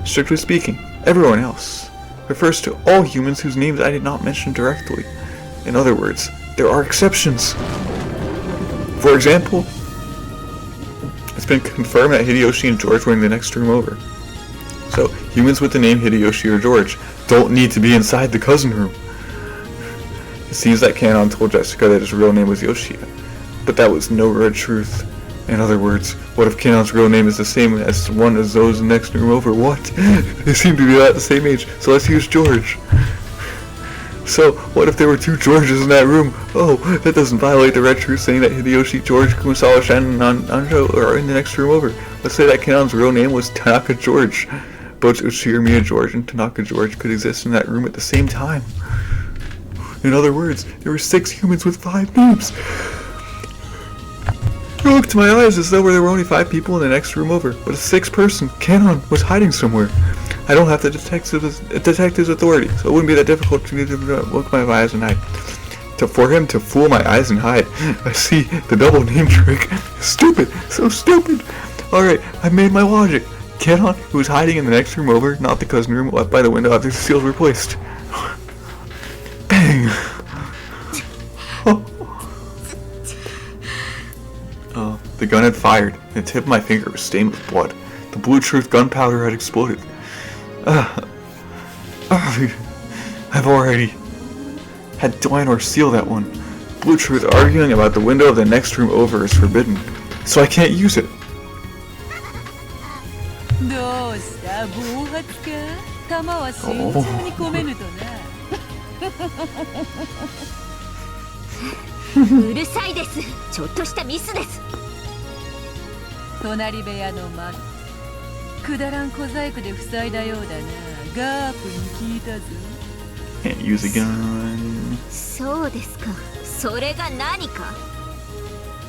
Strictly speaking, everyone else refers to all humans whose names I did not mention directly. In other words, there are exceptions. For example, it's been confirmed that Hideyoshi and George were in the next room over. So, humans with the name Hideyoshi or George don't need to be inside the cousin room. It seems that Kenon told Jessica that his real name was Yoshia, but that was no red truth. In other words, what if Kenon's real name is the same as one as those in the next room over? What? They seem to be about the same age, so let's use George. So, what if there were 2 Georges in that room? Oh, that doesn't violate the red truth saying that Hideyoshi, George, Kumasawa, Shannon, and Anjo are in the next room over. Let's say that Kanon's real name was Tanaka George. Both Ushirimiya George and Tanaka George could exist in that room at the same time. In other words, there were 6 humans with 5 names. It looked to my eyes as though there were only 5 people in the next room over, but a 6th person, Kanon, was hiding somewhere. I don't have to detect his authority, so it wouldn't be that difficult to look my eyes and hide. For him to fool my eyes and hide. I see, the double name trick. Stupid, so stupid. Alright, I've made my logic. Kanon, who was hiding in the next room over, not the cousin room left by the window after the seals were placed. Bang! Oh, the gun had fired, and the tip of my finger was stained with blood. The Blue Truth gunpowder had exploded. I've already had Dwynor seal that one. Blue Truth arguing about the window of the next room over is forbidden, so I can't use it. どうした暴発か弾は慎重に込めぬとなうるさいです。ちょっとしたミスです。隣部屋の窓くだらん小細工で塞いだようだな。ガープに聞いたぞ。 Can't use a gun. そうですか。それが何か。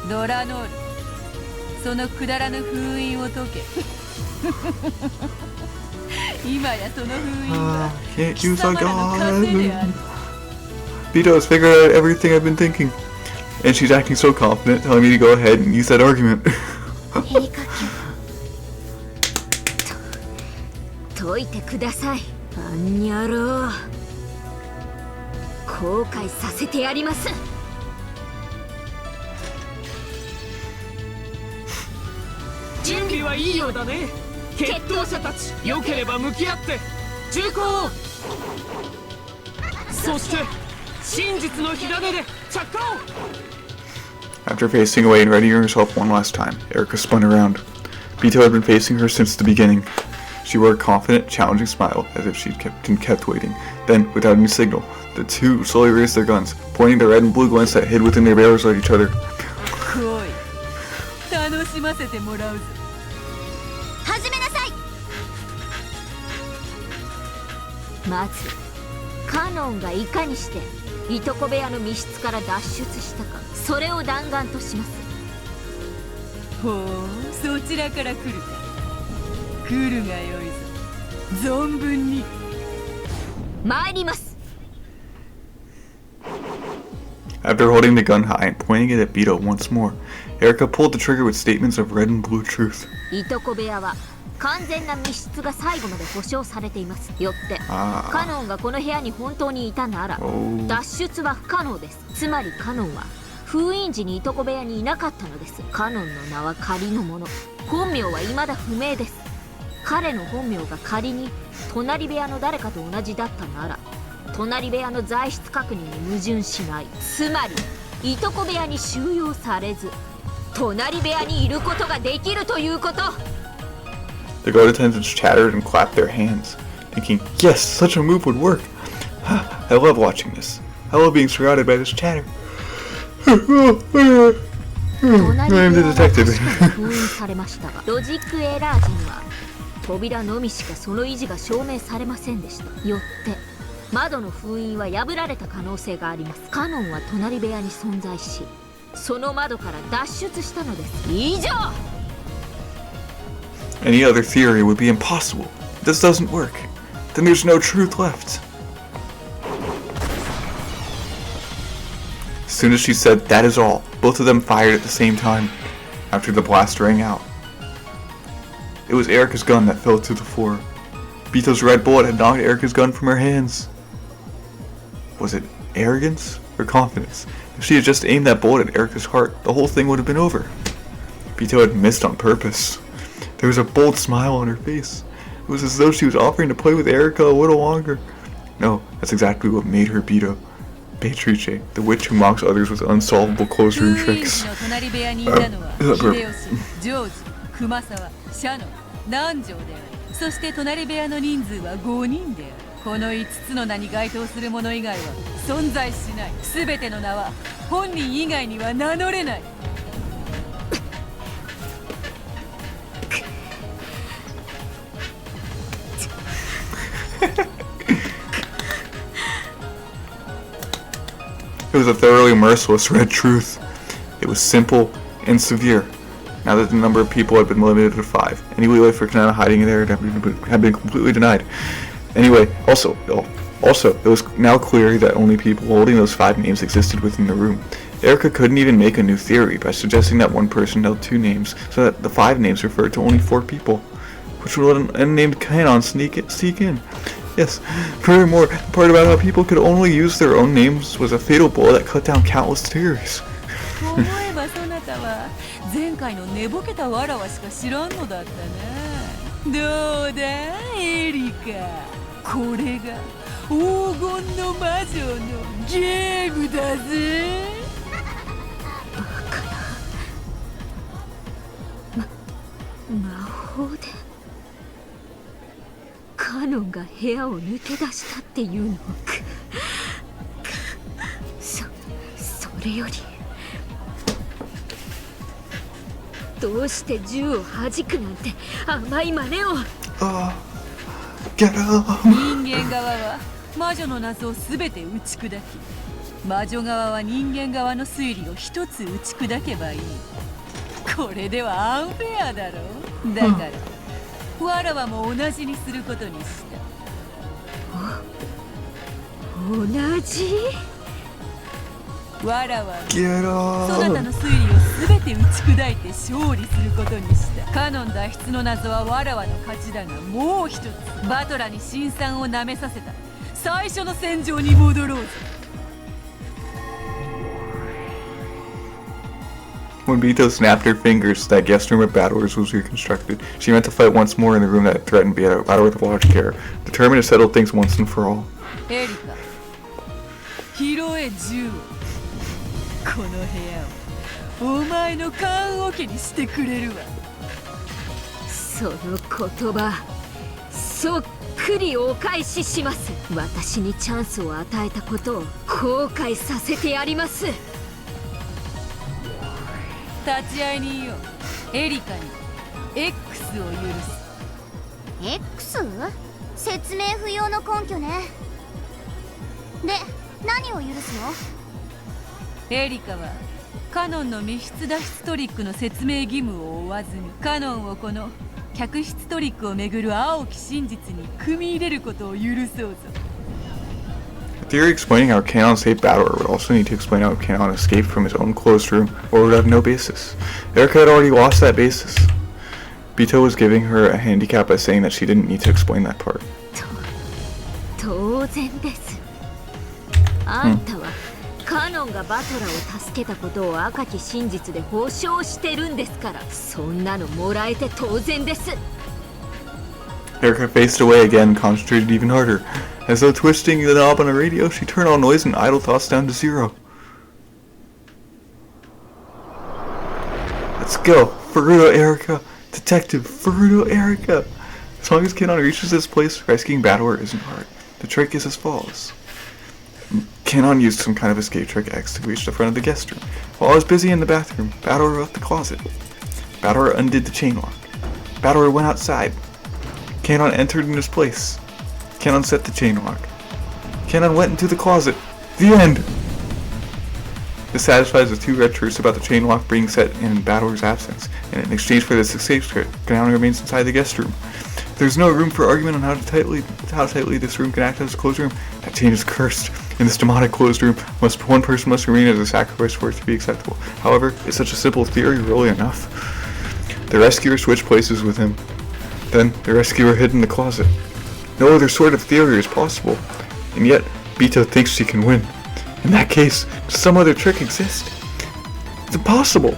ドラノール、そのくだらぬ封印を解け。今やその封印は Can't use a gun. Vito has figured out everything I've been thinking. And she's acting so confident, telling me to go ahead and use that argument. 解いてください。あんにゃろう。後悔させてやります。準備はいいようだね。決闘者たち、良ければ向き合って銃口を。そして真実の火種で着火を。 After facing away and readying herself one last time, Erika spun around. Vito had been facing her since the beginning. She wore a confident, challenging smile, as if she'd kept waiting. Then, without any signal, the two slowly raised their guns, pointing the red and blue glints that hid within their barrels at each other. 来い。楽しませてもらうぞ。始めなさい。まず、カノンがいかにしていとこ部屋の密室から脱出したか、それを弾丸とします。ほう、そちらから来るか。来るがよいぞ。存分に。参ります。 After holding the gun high and pointing it at Vito once more, Erika pulled the trigger with statements of red and blue truth. いとこ部屋は完全な密室が最後まで保証されています。よってカノンがこの部屋に本当にいたなら脱出は不可能です。つまりカノンは封印時にいとこ部屋にいなかったのです。カノンの名は仮のもの、本名は未だ不明です。彼の本名が仮に隣部屋の誰かと同じだったなら隣部屋の在室確認に矛盾しない。つまりいとこ部屋に収容されず隣部屋にいることができるということ。 The guard attendants chattered and clapped their hands, thinking, yes, such a move would work. I love watching this. I love being surrounded by this chatter. I am the detective. 封印されましたがロジックエラー時には扉のみしかその維持が証明されませんでした。よって窓の封印は破られた可能性があります。カノンは隣部屋に存在しその窓から脱出したのです。以上。 Any other theory would be impossible. This doesn't work. Then there's no truth left. As soon as she said, that is all, both of them fired at the same time, after the blast rang out. It was Erika's gun that fell to the floor. Vito's red bullet had knocked Erika's gun from her hands. Was it arrogance or confidence? If she had just aimed that bullet at Erika's heart, the whole thing would have been over. Vito had missed on purpose. There was a bold smile on her face. It was as though she was offering to play with Erika a little longer. No, that's exactly what made her Vito. Beatrice, the witch who mocks others with unsolvable closed room tricks. そして隣部屋の人数は5人である。この5つの名に該当するもの以外は存在しない。全ての名は本人以外には名乗れない。It was a thoroughly merciless red truth. It was simple and severe. Now that the number of people had been limited to 5, any way for Kanata hiding there had been completely denied. Anyway, also, it was now clear that only people holding those 5 names existed within the room. Erika couldn't even make a new theory by suggesting that one person held 2 names, so that the 5 names referred to only 4 people, which would let an unnamed Kanon sneak in. Yes, furthermore, the part about how people could only use their own names was a fatal blow that cut down countless theories. 思えばそなたは前回の寝ぼけたわらわしか知らんのだったな。どうだエリカ、これが黄金の魔女のゲームだぜ。バカな。魔法でカノンが部屋を抜け出したっていうの。それよりどうして銃を弾くなんて甘い真似を。Get up! 人間側は魔女の謎を全て打ち砕き、魔女側は人間側の推理を一つ打ち砕けばいい。これではアンフェアだろ。だからわらわも同じにすることにした。同じ？わらわは Get up! そなたの推理を全て打ち砕いて勝利することにした。カノン脱出の謎はわらわの勝ちだが、もう一つバトラに辛酸をなめさせた最初の戦場に戻ろうぜ。When Bito snapped her fingers, that guest room of battlers was reconstructed. She meant to fight once more in the room that threatened to be a battle with large care, determined to settle things once and for all. エリカ、拾え銃を。この部屋をお前の棺桶にしてくれるわ。その言葉そっくりお返しします。私にチャンスを与えたことを後悔させてやります。立ち会い人よ、エリカに X を許X？す。説明不要の根拠ね。で、何を許すの？エリカはカノンの密室脱出トリックの説明義務を負わずに、カノンをこの客室トリックをめぐる青き真実に組み入れることを許そうぞ。The theory explaining how Kanon saved Battler would also need to explain how Kanon escaped from his own closed room, or would have no basis. Erika had already lost that basis. Bito was giving her a handicap by saying that she didn't need to explain that part. 当然です。あんたはカノンがバトラーを助けたことを赤き真実で保証してるんですから、そんなのもらえて当然です。Erika faced away again and concentrated even harder. As though twisting the knob on a radio, she turned all noise and idle thoughts down to 0. Let's go! Furuto Erika! Detective Furuto Erika! As long as Kanon reaches this place, rescuing Battler isn't hard. The trick is as follows. Kanon used some kind of escape trick X to reach the front of the guest room. While I was busy in the bathroom, Battler left the closet. Battler undid the chain lock. Battler went outside. Kanon entered in his place. Kanon set the chain lock. Kanon went into the closet. The end! This satisfies the 2 red truths about the chain lock being set in Battler's absence, and in exchange for this escape trick, Kanon remains inside the guest room. There's no room for argument on how tightly this room can act as a closed room. That chain is cursed. In this demonic closed room, one person must remain as a sacrifice for it to be acceptable. However, is such a simple theory really enough? The rescuer switched places with him. Then, the rescuer hid in the closet. No other sort of theory is possible. And yet, Bito thinks she can win. In that case, does some other trick exist? It's impossible!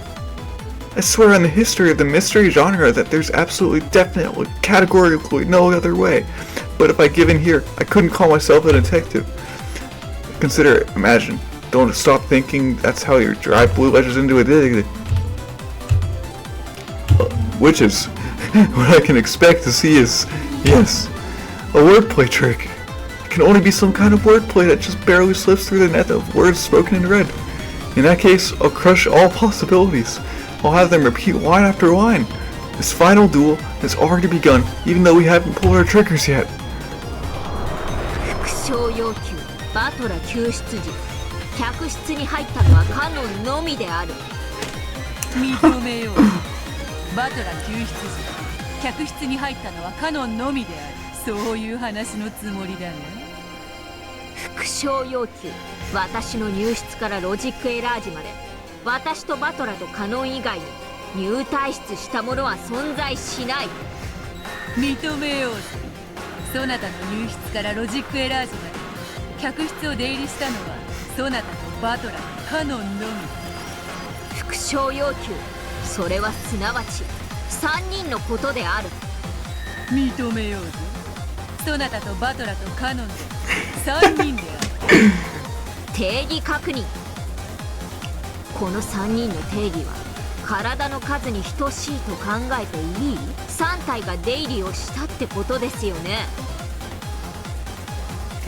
I swear on the history of the mystery genre that there's absolutely, definitely, categorically no other way. But if I give in here, I couldn't call myself a detective. Consider it, imagine. Don't stop thinking that's how you drive blue ledges into a dig. Which is, what I can expect to see is, yes, a wordplay trick. can only be some kind of wordplay that just barely slips through the net of words spoken in red. In that case, I'll crush all possibilities. I'll have them repeat line after line. This final duel has already begun, even though we haven't pulled our triggers yet. 副将要求バトラ救出時客室に入ったのはカノンのみである。認めよう。バトラ救出時客室に入ったのはカノンのみである。そういう話のつもりだね。副将要求私の入室からロジックエラージまで私とバトラとカノン以外に入退室したものは存在しない。認めようぜ。そなたの入室からロジックエラージまで客室を出入りしたのはそなたとバトラとカノンのみ。副将要求それはすなわち3人のことである。認めようぜ。そなたとバトラとカノンで3人である。定義確認。この3人の定義は体の数に等しいと考えていい3体が出入りをしたってことですよね。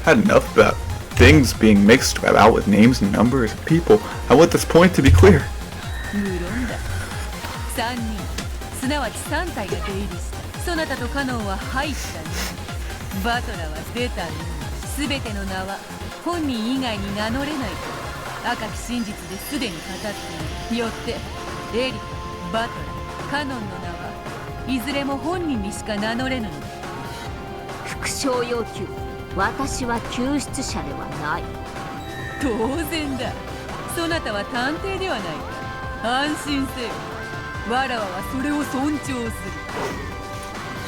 Had enough about things being mixed about with names and numbers of people. I want this point to be clear. 無論だ。3人すなわち3体が出入りした。そなたとカノンは入ったね。バトラは出たね。全ての名は本人以外に名乗れないと赤き真実ですでに語っている。よってエリカ、バトラ、カノンの名はいずれも本人にしか名乗れぬのだ。副将要求私は救出者ではない。当然だ。そなたは探偵ではないか。安心せよ。わらわはそれを尊重する。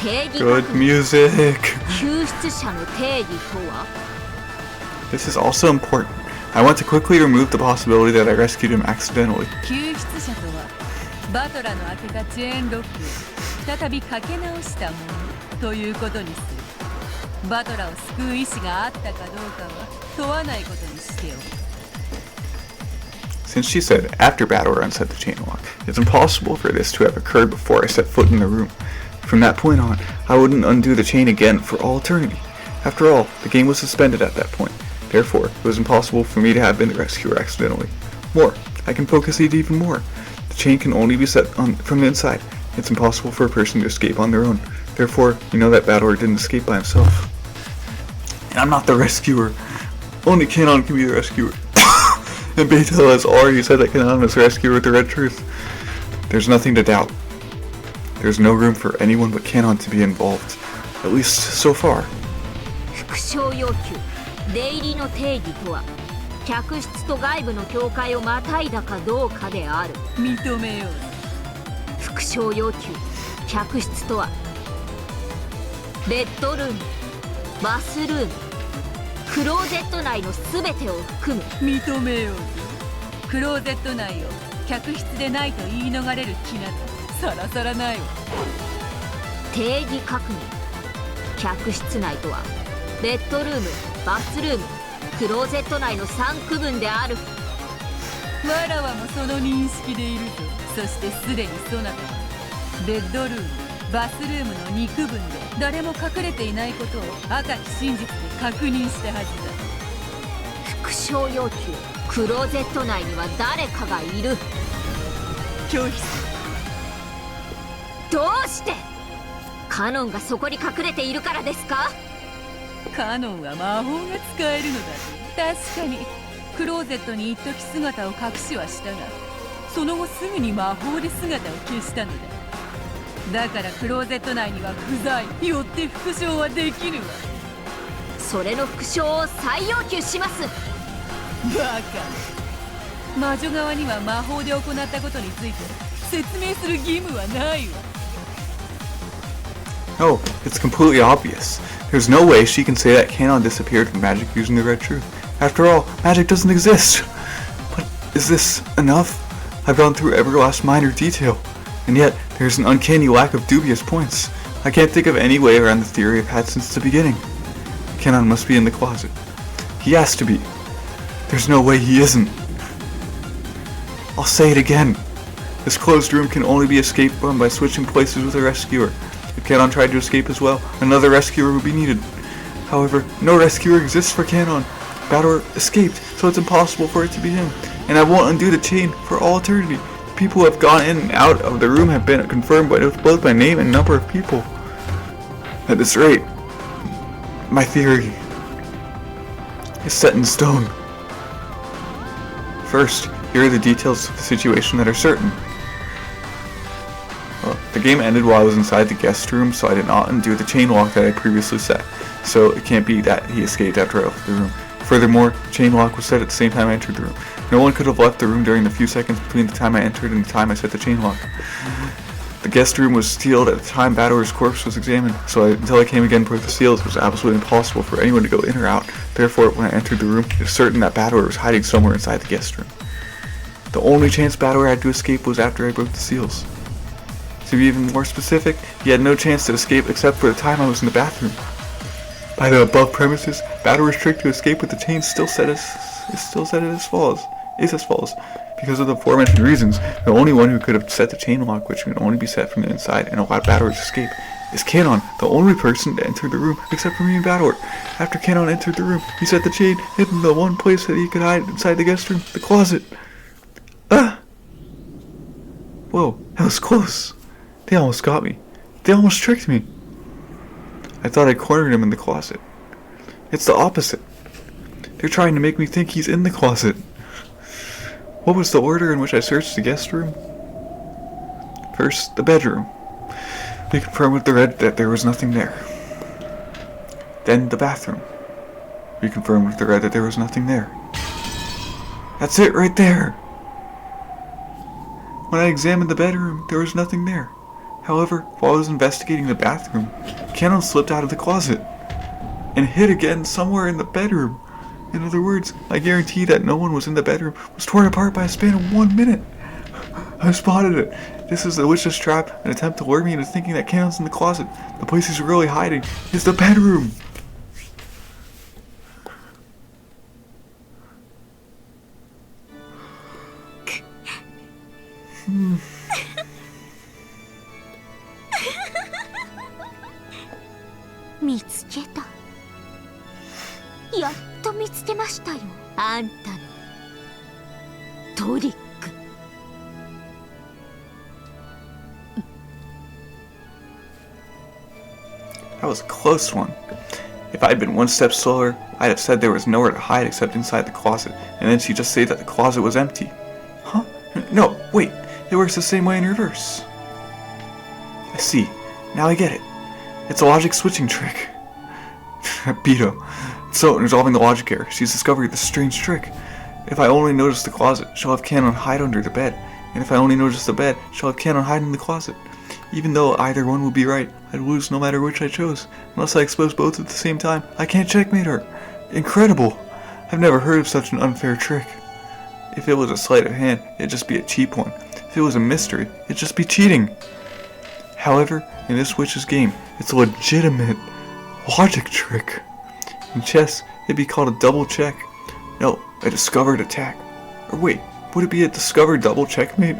定義 Good 確認 music. 救出者の定義とは This is also important. I want to quickly remove the possibility that I rescued him accidentally. 救出者とはバトラの開けたチェーンロックを再びかけ直したものということにする。バトラを救う意志があったかどうかは問わないことにしておく。 Since she said after Battler unset the chain lock, it's impossible for this to have occurred before I set foot in the room. From that point on, I wouldn't undo the chain again for all eternity. After all, the game was suspended at that point. Therefore, it was impossible for me to have been the rescuer accidentally. More, I can focus it even more. The chain can only be set on from the inside. It's impossible for a person to escape on their own. Therefore, you know that Battler didn't escape by himself. And I'm not the rescuer. Only Kanon can be the rescuer. And Beatrice has already said that Kanon is the rescuer with the red truth. There's nothing to doubt. There's no room for anyone but Kanon to be involved. At least so far. 副将要求出入りの定義とは客室と外部の境界をまたいだかどうかである。認めよう。副将要求客室とはベッドルーム、バスルーム、クローゼット内の全てを含む。認めよう。クローゼット内を客室でないと言い逃れる気などさらさらないわ。定義確認客室内とはベッドルーム、バスルーム、クローゼット内の3区分である。わらわもその認識でいるぞ。そしてすでにそなたはベッドルーム、バスルームの2区分で誰も隠れていないことを赤き真実で確認したはずだ。副将要求クローゼット内には誰かがいる。拒否する。どうしてカノンがそこに隠れているからですか。カノンは魔法が使えるのだ。確かにクローゼットに一時姿を隠しはしたがその後すぐに魔法で姿を消したのだ。だからクローゼット内には不在、よって復唱はできぬわ。それの復唱を再要求します。バカ。魔女側には魔法で行ったことについて説明する義務はないわ。No, it's completely obvious. There's no way she can say that Kanon disappeared from magic using the red truth. After all, magic doesn't exist. But is this enough? I've gone through every last minor detail, and yet there's an uncanny lack of dubious points. I can't think of any way around the theory I've had since the beginning. Kanon must be in the closet. He has to be. There's no way he isn't. I'll say it again. This closed room can only be escaped from by switching places with a rescuer. If Kanon tried to escape as well, another rescuer would be needed. However, no rescuer exists for Canon. Battlor escaped, so it's impossible for it to be him. And I won't undo the chain for all eternity. The people who have gone in and out of the room have been confirmed by both my name and number of people. At this rate, my theory is set in stone. First, here are the details of the situation that are certain. Well, the game ended while I was inside the guest room, so I did not undo the chain lock that I previously set. So it can't be that he escaped after I left the room. Furthermore, the chain lock was set at the same time I entered the room. No one could have left the room during the few seconds between the time I entered and the time I set the chain lock. The guest room was sealed at the time Battlor's corpse was examined, so until I came again and broke the seals, it was absolutely impossible for anyone to go in or out. Therefore, when I entered the room, it was certain that Battlor was hiding somewhere inside the guest room. The only chance Battlor had to escape was after I broke the seals. To be even more specific, he had no chance to escape except for the time I was in the bathroom. By the above premises, Battlor's trick to escape with the chain is still set as follows. Because of the aforementioned reasons, the only one who could have set the chain lock, which can only be set from the inside and allowed Battlor to escape, is Canon, the only person to enter the room except for me and Battlor. After Canon entered the room, he set the chain in the one place that he could hide inside the guest room, the closet. Whoa, that was close. They almost got me. They almost tricked me. I thought I cornered him in the closet. It's the opposite. They're trying to make me think he's in the closet. What was the order in which I searched the guest room? First, the bedroom. We confirmed with the red that there was nothing there. Then the bathroom. We confirmed with the red that there was nothing there. That's it right there. When I examined the bedroom, there was nothing there. However, while I was investigating the bathroom, Canon slipped out of the closet and hid again somewhere in the bedroom. In other words, I guarantee that no one was in the bedroom was torn apart by a span of 1 minute. I spotted it. This is the witch's trap, an attempt to lure me into thinking that Canon's in the closet. The place he's really hiding is the bedroom.やっと見つけましたよ。あんたのトリック。That was a close one. If I'd been one step slower, I'd have said there was nowhere to hide except inside the closet, and then she'd just say that the closet was empty. Huh? No, wait. It works the same way in reverse. I see. Now I get it. It's a logic switching trick. Beto. So, in resolving the logic error, she's discovered this strange trick. If I only notice the closet, she'll have Canon hide under the bed. And if I only notice the bed, she'll have Canon hide in the closet. Even though either one would be right, I'd lose no matter which I chose. Unless I expose both at the same time, I can't checkmate her. Incredible! I've never heard of such an unfair trick. If it was a sleight of hand, it'd just be a cheap one. If it was a mystery, it'd just be cheating. However, in this witch's game, it's a legitimate logic trick. In chess, it'd be called a double check. No, a discovered attack. Or wait, would it be a discovered double checkmate?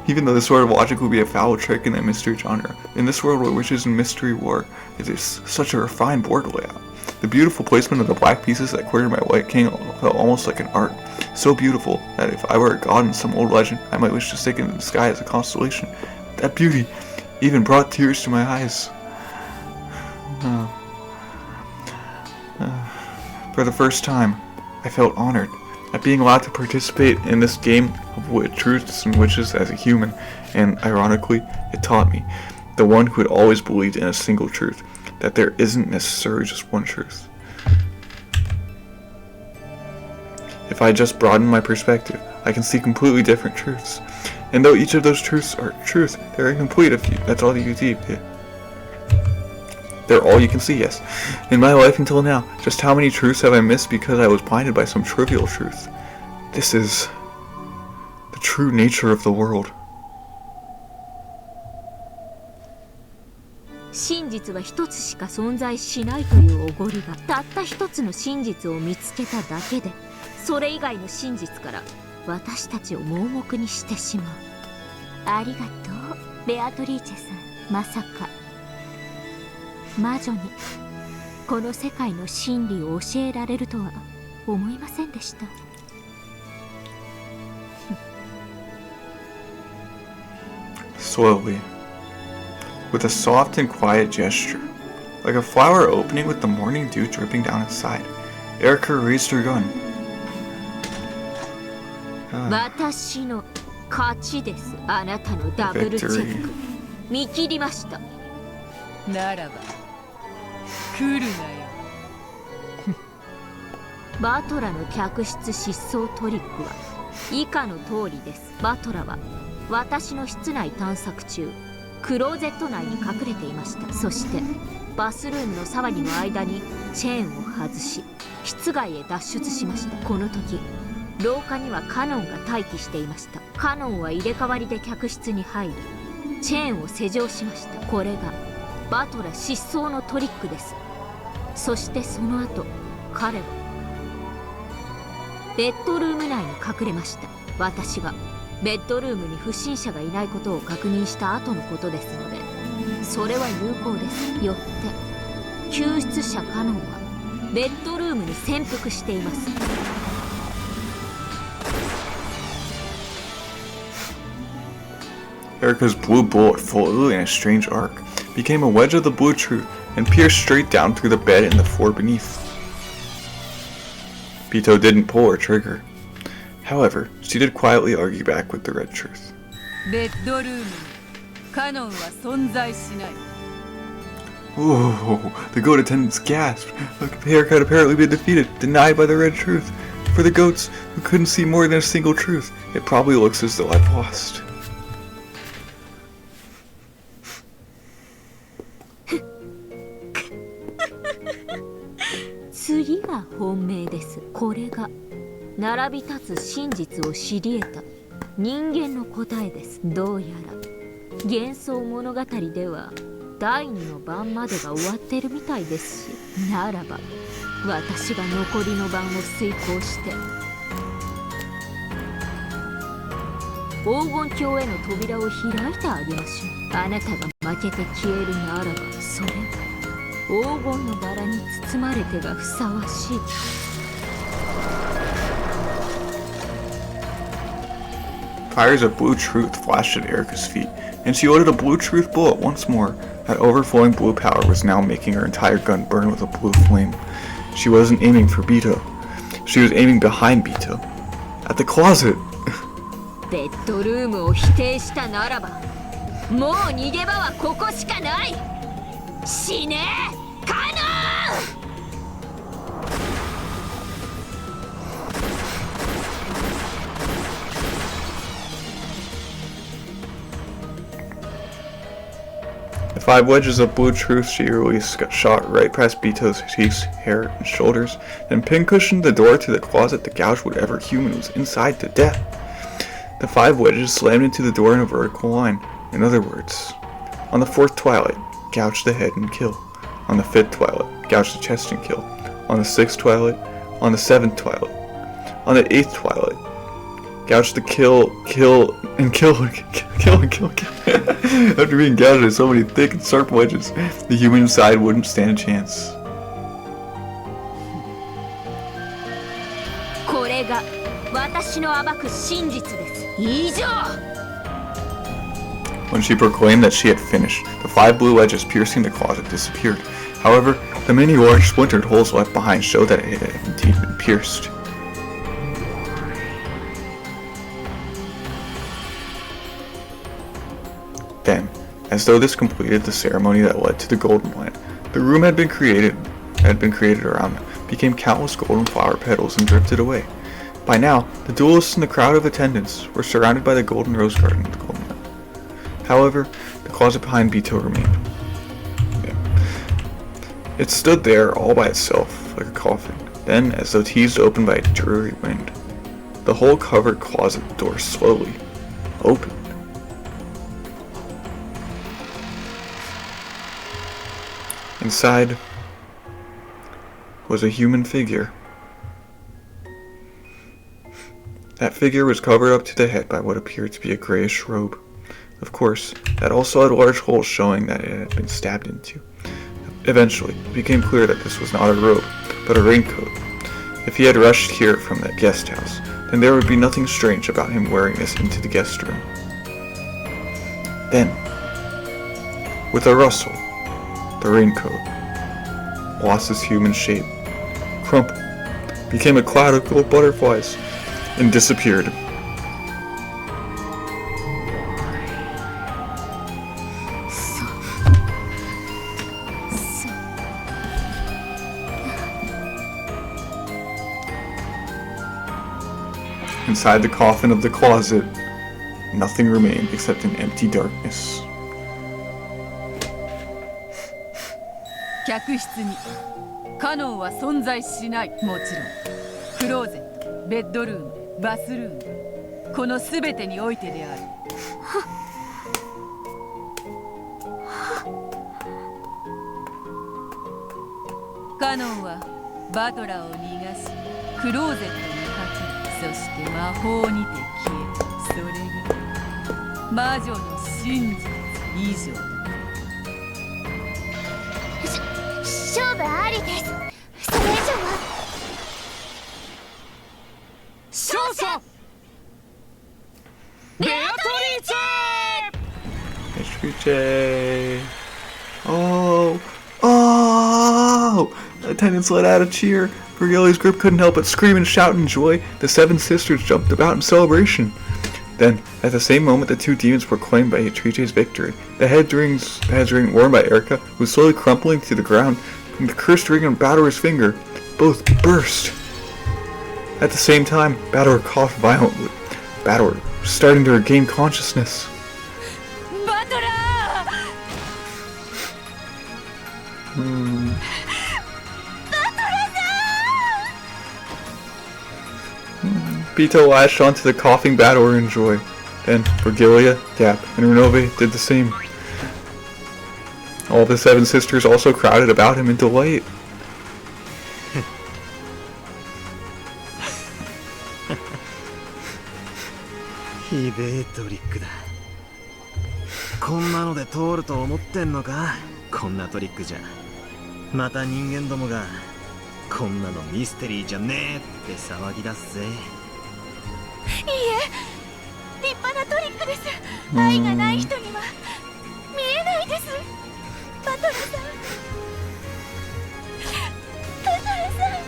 Even though this sort of logic would be a foul trick in the mystery genre, in this world where witches and mystery war, it is such a refined board layout. The beautiful placement of the black pieces that quartered my white king felt almost like an art. So beautiful that if I were a god in some old legend, I might wish to stick it in the sky as a constellation. That beauty even brought tears to my eyes. For the first time, I felt honored at being allowed to participate in this game of truths and witches as a human, and ironically, it taught me, the one who had always believed in a single truth, that there isn't necessarily just one truth. If I just broaden my perspective, I can see completely different truths. And though each of those truths are truth, they're incomplete if that's all you can see. They're all you can see, yes. In my life until now, just how many truths have I missed because I was blinded by some trivial truth? This is the true nature of the world. 真実は一つしか存在しないというおごりがたった一つの真実を見つけただけでそれ以外の真実から私たちを盲目にしてしまう。ありがとうベアトリーチェさん。まさか魔女にこの世界の真理を教えられるとは思いませんでした。Slowly, with a soft and quiet gesture, like a flower opening with the morning dew dripping down inside, Erika raised her gun. 私の勝ちです。あなたのダブルチェック見切りました。ならば来るなよ。バトラの客室失踪トリックは以下の通りです。バトラは私の室内探索中、クローゼット内に隠れていました。そしてバスルームの騒ぎの間にチェーンを外し室外へ脱出しました。この時廊下にはカノンが待機していました。カノンは入れ替わりで客室に入りチェーンを施錠しました。これがバトラ失踪のトリックです。そしてその後彼はベッドルーム内に隠れました。私がベッドルームに不審者がいないことを確認した後のことですので、それは有効です。よって救出者カノンはベッドルームに潜伏しています。Erika's blue bullet flew in a strange arc, became a wedge of the blue truth, and pierced straight down through the bed and the floor beneath. Bito didn't pull her trigger. However, she did quietly argue back with the red truth. ベッドルームにカノンは存在しない。 Ooh, the goat attendants gasped. Erika had apparently been defeated, denied by the red truth. For the goats, who couldn't see more than a single truth, it probably looks as though I've lost. 次が本命です。これが並び立つ真実を知り得た人間の答えです。どうやら幻想物語では第二の晩までが終わってるみたいですし、ならば私が残りの晩を遂行して黄金鏡への扉を開いてあげましょう。あなたが負けて消えるならば、それは黄金のバラに包まれてがふさわしい。Fires of blue truth flashed at Erika's feet, and she loaded a blue truth bullet once more. That overflowing blue power was now making her entire gun burn with a blue flame. She wasn't aiming for Bito. She was aiming behind Bito. At the closet. ベッドルームを否定したならば、もう逃げ場はここしかない。死ねえカノン。The 5 wedges of blue truth she released got shot right past Bito's cheeks, hair, and shoulders, then pincushioned the door to the closet to gouge whatever human was inside to death. The 5 wedges slammed into the door in a vertical line. In other words, on the 4th twilight, gouge the head and kill. On the 5th twilight, gouge the chest and kill. On the 6th twilight, on the 7th twilight. On the 8th twilight, gouge the kill. After being gouged by so many thick and sharp wedges, the human inside wouldn't stand a chance. これが私の暴く真実です。以上。When she proclaimed that she had finished, the 5 blue wedges piercing the closet disappeared. However, the many large splintered holes left behind showed that it had indeed been pierced. Then, as though this completed the ceremony that led to the golden lamp, the room had been created around them, became countless golden flower petals and drifted away. By now, the duelists and the crowd of attendants were surrounded by the golden rose garden of the golden lamp. However, the closet behind Bito remained. It stood there all by itself, like a coffin. Then, as though teased open by a dreary wind, the whole covered closet door slowly opened. Inside was a human figure. That figure was covered up to the head by what appeared to be a grayish robe. Of course, that also had large holes showing that it had been stabbed into. Eventually, it became clear that this was not a robe, but a raincoat. If he had rushed here from the guest house, then there would be nothing strange about him wearing this into the guest room. Then, with a rustle, the raincoat lost its human shape, crumpled, became a cloud of gold butterflies, and disappeared. Inside the coffin of the closet, nothing remained except an empty darkness. 客室にカノンは存在しない。もちろんクローゼット、ベッドルーム、バスルーム、この全てにおいてである。カノンはバトラーを逃がしクローゼットに隠れ、そして魔法にて消え、それが魔女の真実以上だ。勝負ありです。それ以上は勝者ベアトリーチェ Beatrice! Oh! Oh! Attendants let out a cheer. Brielli's group couldn't help but scream and shout in joy. The seven sisters jumped about in celebration. Then, at the same moment, the two demons proclaimed Beatrice's victory. The head ring worn by Erika was slowly crumpling to the ground, and the cursed ring on Bador's finger both burst. At the same time, Bador coughed violently. Bador was starting to regain consciousness. バトラーBito latched onto the coughing Bador in joy. Then, Brigelia, Gap, and Renove did the same. All the seven sisters also crowded about him in delight.ひでえトリックだ。こんなので通ると思ってんのか。こんなトリックじゃまた人間どもがこんなのミステリーじゃねえって騒ぎ出すぜ。いいえ、立派なトリックです。愛がない人には見えないです。バトラさん、バトラさん。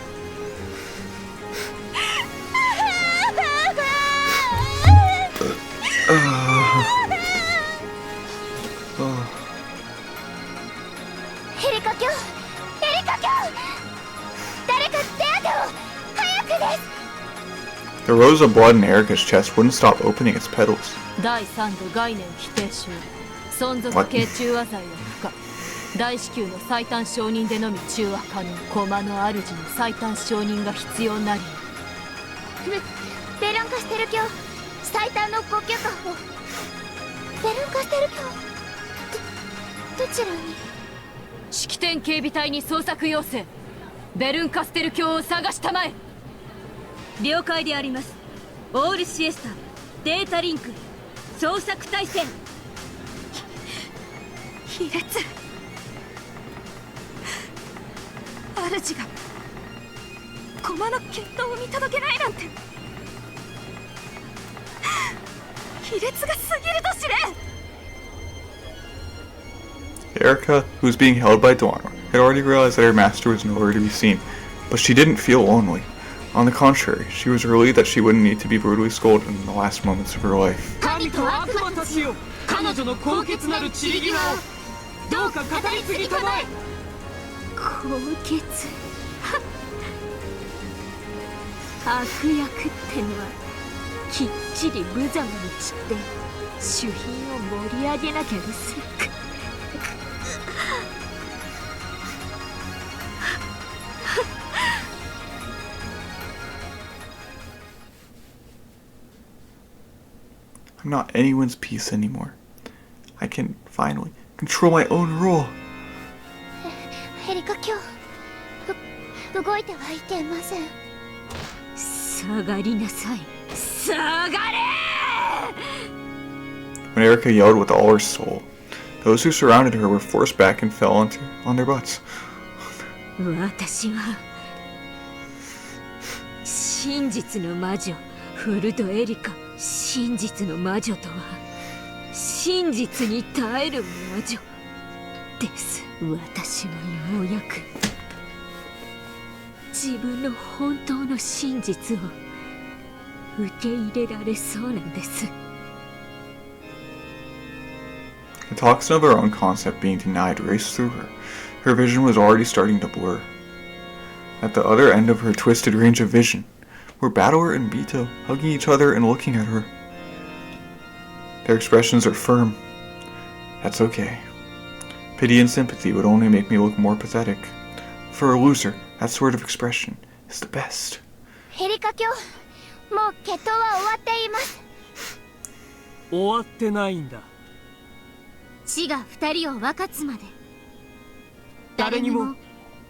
エリカ卿、エリカ卿、誰か手当てを、早くです。The rose of blood in Erika's chest wouldn't stop opening its petals. 第3度概念否定書。存続系中和剤は不可。大至急の最短承認でのみ中和可能。駒の主の最短承認が必要なり。ベルンカステル卿、最短のご許可を。ベルンカステル卿、どちらに？式典警備隊に捜索要請。ベルンカステル卿を探したまえ。了解であります。オールシエスタデータリンク捜索態勢。卑劣。主が駒の決闘を見届けないなんて卑劣が過ぎると知れ。 Erika, who was being held by Duano, had already realized that her master was nowhere to be seen, but she didn't feel lonely. On the contrary, she was relieved that she wouldn't need to be brutally scolded in the last moments of her life. 神と悪魔たちよ、彼女の高潔なる散り際をどうか語り継ぎたまえ。高潔悪役ってのはきっちり無様に散って主品を盛り上げなきゃうせく。I'm not anyone's piece anymore. I can finally control my own role. エリカ卿、動いてはいけません。下がりなさい。下がれ！ When Erika yelled with all her soul, Those who surrounded her were forced back and fell on their butts. 私は真実の魔女フルドエリカ。真実の魔女とは真実に耐える魔女です。私はようやく自分の本当の真実を受け入れられそうなんです。 The toxin of her own concept being denied raced through her. Her vision was already starting to blur. At the other end of her twisted range of vision were Battler and Bito hugging each other and looking at her. Their expressions are firm. That's okay. Pity and sympathy would only make me look more pathetic. For a loser, that sort of expression is the best. エリカ卿、もう決闘は終わっています。終わってないんだ。死が二人を分かつまで誰にも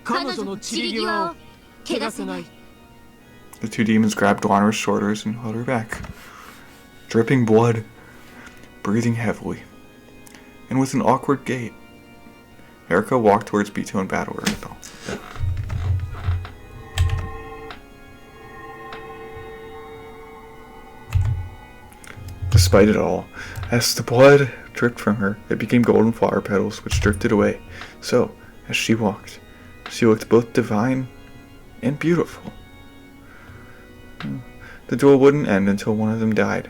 彼女の散り際を汚せない。 The two demons grabbed Donner's shoulders and held her back. Dripping blood, breathing heavily, and with an awkward gait, Erika walked towards Bito and Battler. Despite it all, as the blood dripped from her, it became golden flower petals which drifted away. So, as she walked, she looked both divine and beautiful. The duel wouldn't end until one of them died,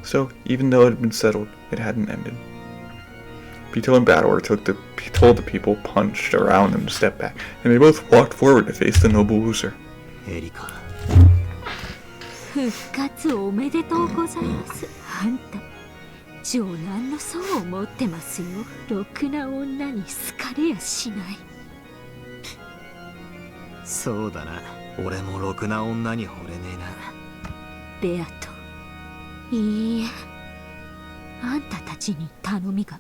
so even though it had been settled, it hadn't ended. Bito and Battler told the people punched around them to step back, and they both walked forward to face the noble loser. Erika. 復活おめでとうございます。あんた情難の相を持ってますよ。ろくな女に好かれやしない。そうだな。俺もろくな女に惚れねえな。ベアト、いいえ、あんたたちに頼みが。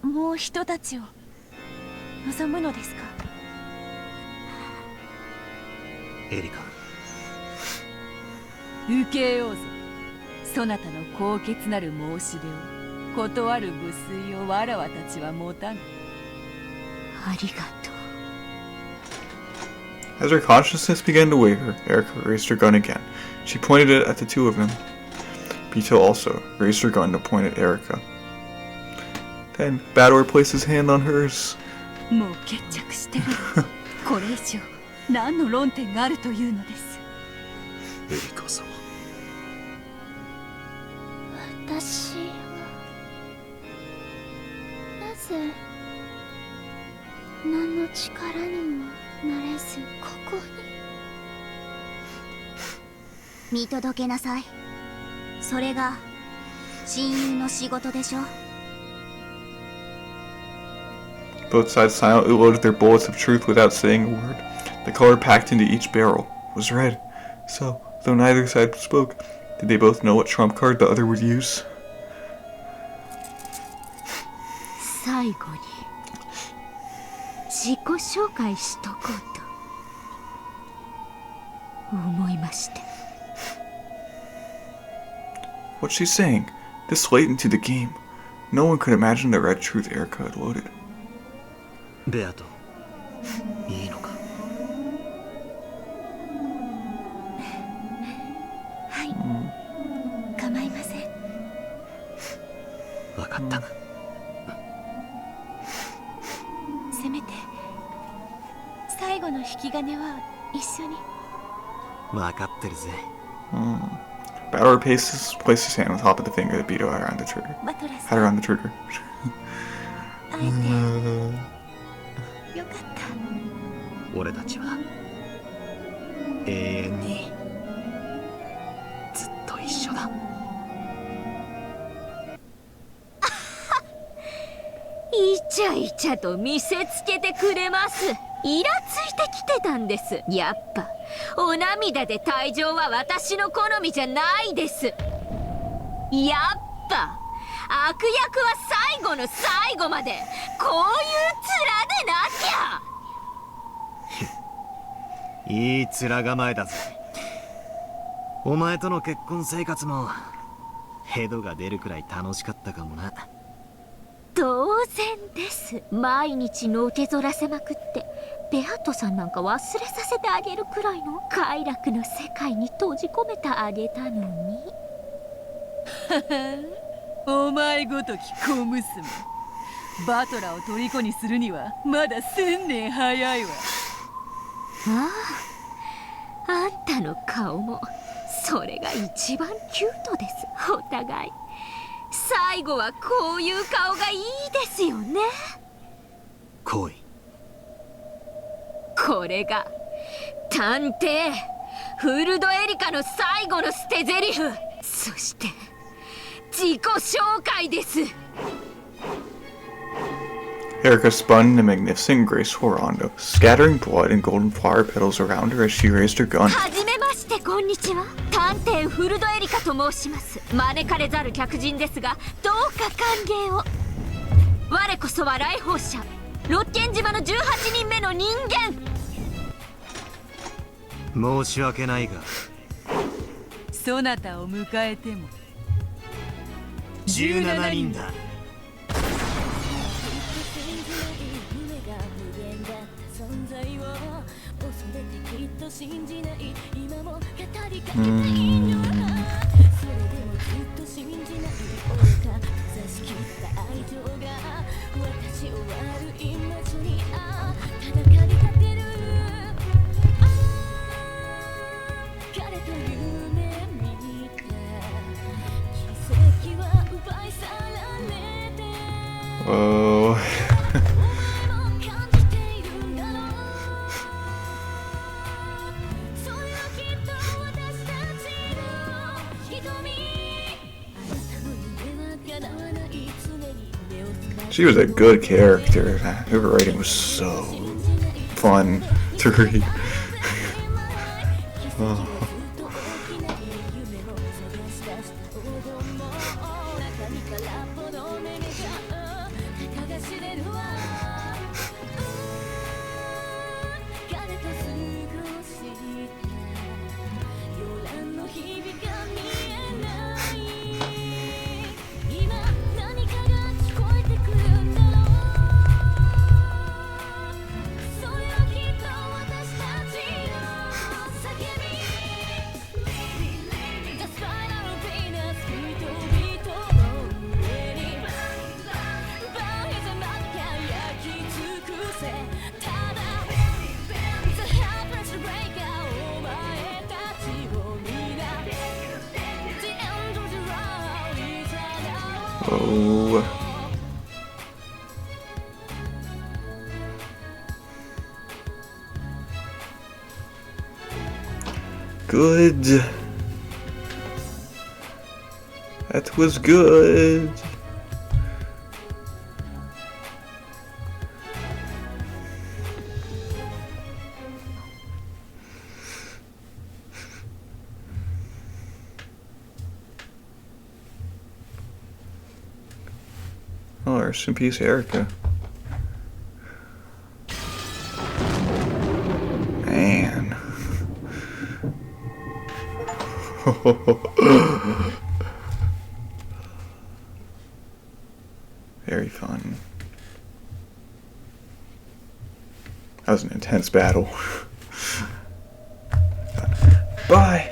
もう人たちを望むのですか？エリカ。受けようぞ。そなたの高潔なる申し出を断る無粋をわらわたちは持たぬ。ありがとう。 As her consciousness began to waver, Erika raised her gun again. She pointed it at the two of them. Bito also raised her gun to point at Erika. Then Battler placed his hand on hers. もう決着してる。これ以上何の論点があるというのです。エリカ様。私はなぜ何の力にもなれずここに。見届けなさい。それが親友の仕事でしょ。 Both sides silently loaded their bullets of truth without saying a word. The color packed into each barrel was red. So, though neither side spoke, did they both know what trump card the other would use? 最後に自己紹介しとこうと思いまして。 What's she saying? This late into the game. No one could imagine the red truth Erika had loaded. ベアト、いいのか？はい、構いません。分かった。せめて最後の引き金は一緒に。分かってるぜ。Battler placed his hand on top of the finger that Bito had around the trigger. バトラ Had さん、 around the trigger. 会えてよかった。俺たちは永遠にずっと一緒だ。イチャイチャと見せつけてくれます。イラついてきてたんです。やっぱお涙で退場は私の好みじゃないです。やっぱ悪役は最後の最後までこういう面でなきゃ。いい面構えだぜ。お前との結婚生活もヘドが出るくらい楽しかったかもな。当然です。毎日のけぞらせまくってベアットさんなんか忘れさせてあげるくらいの快楽の世界に閉じ込めてあげたのに。お前ごとき小娘、バトラを虜にするにはまだ1000年早いわ。あんたの顔もそれが一番キュートです。お互い最後はこういう顔がいいですよね。来い。これが探偵フルドエリカの最後の捨て台詞、そして自己紹介です。 Erika spun in a magnificent, graceful rondo, scattering blood and golden flower petals around her as she raised her gun. はじめまして、こんにちは。探偵フルドエリカと申します。招かれざる客人ですが、どうか歓迎を。我こそは来訪者、ロッケン島の18人目の人間。申し訳ないが、そなたを迎えても17人だ。Whoa. She was a good character. Her writing was so fun to read. Oh. Oh. Good. That was good. Oh, rest in peace, Erika. Man. Very fun. That was an intense battle. Bye.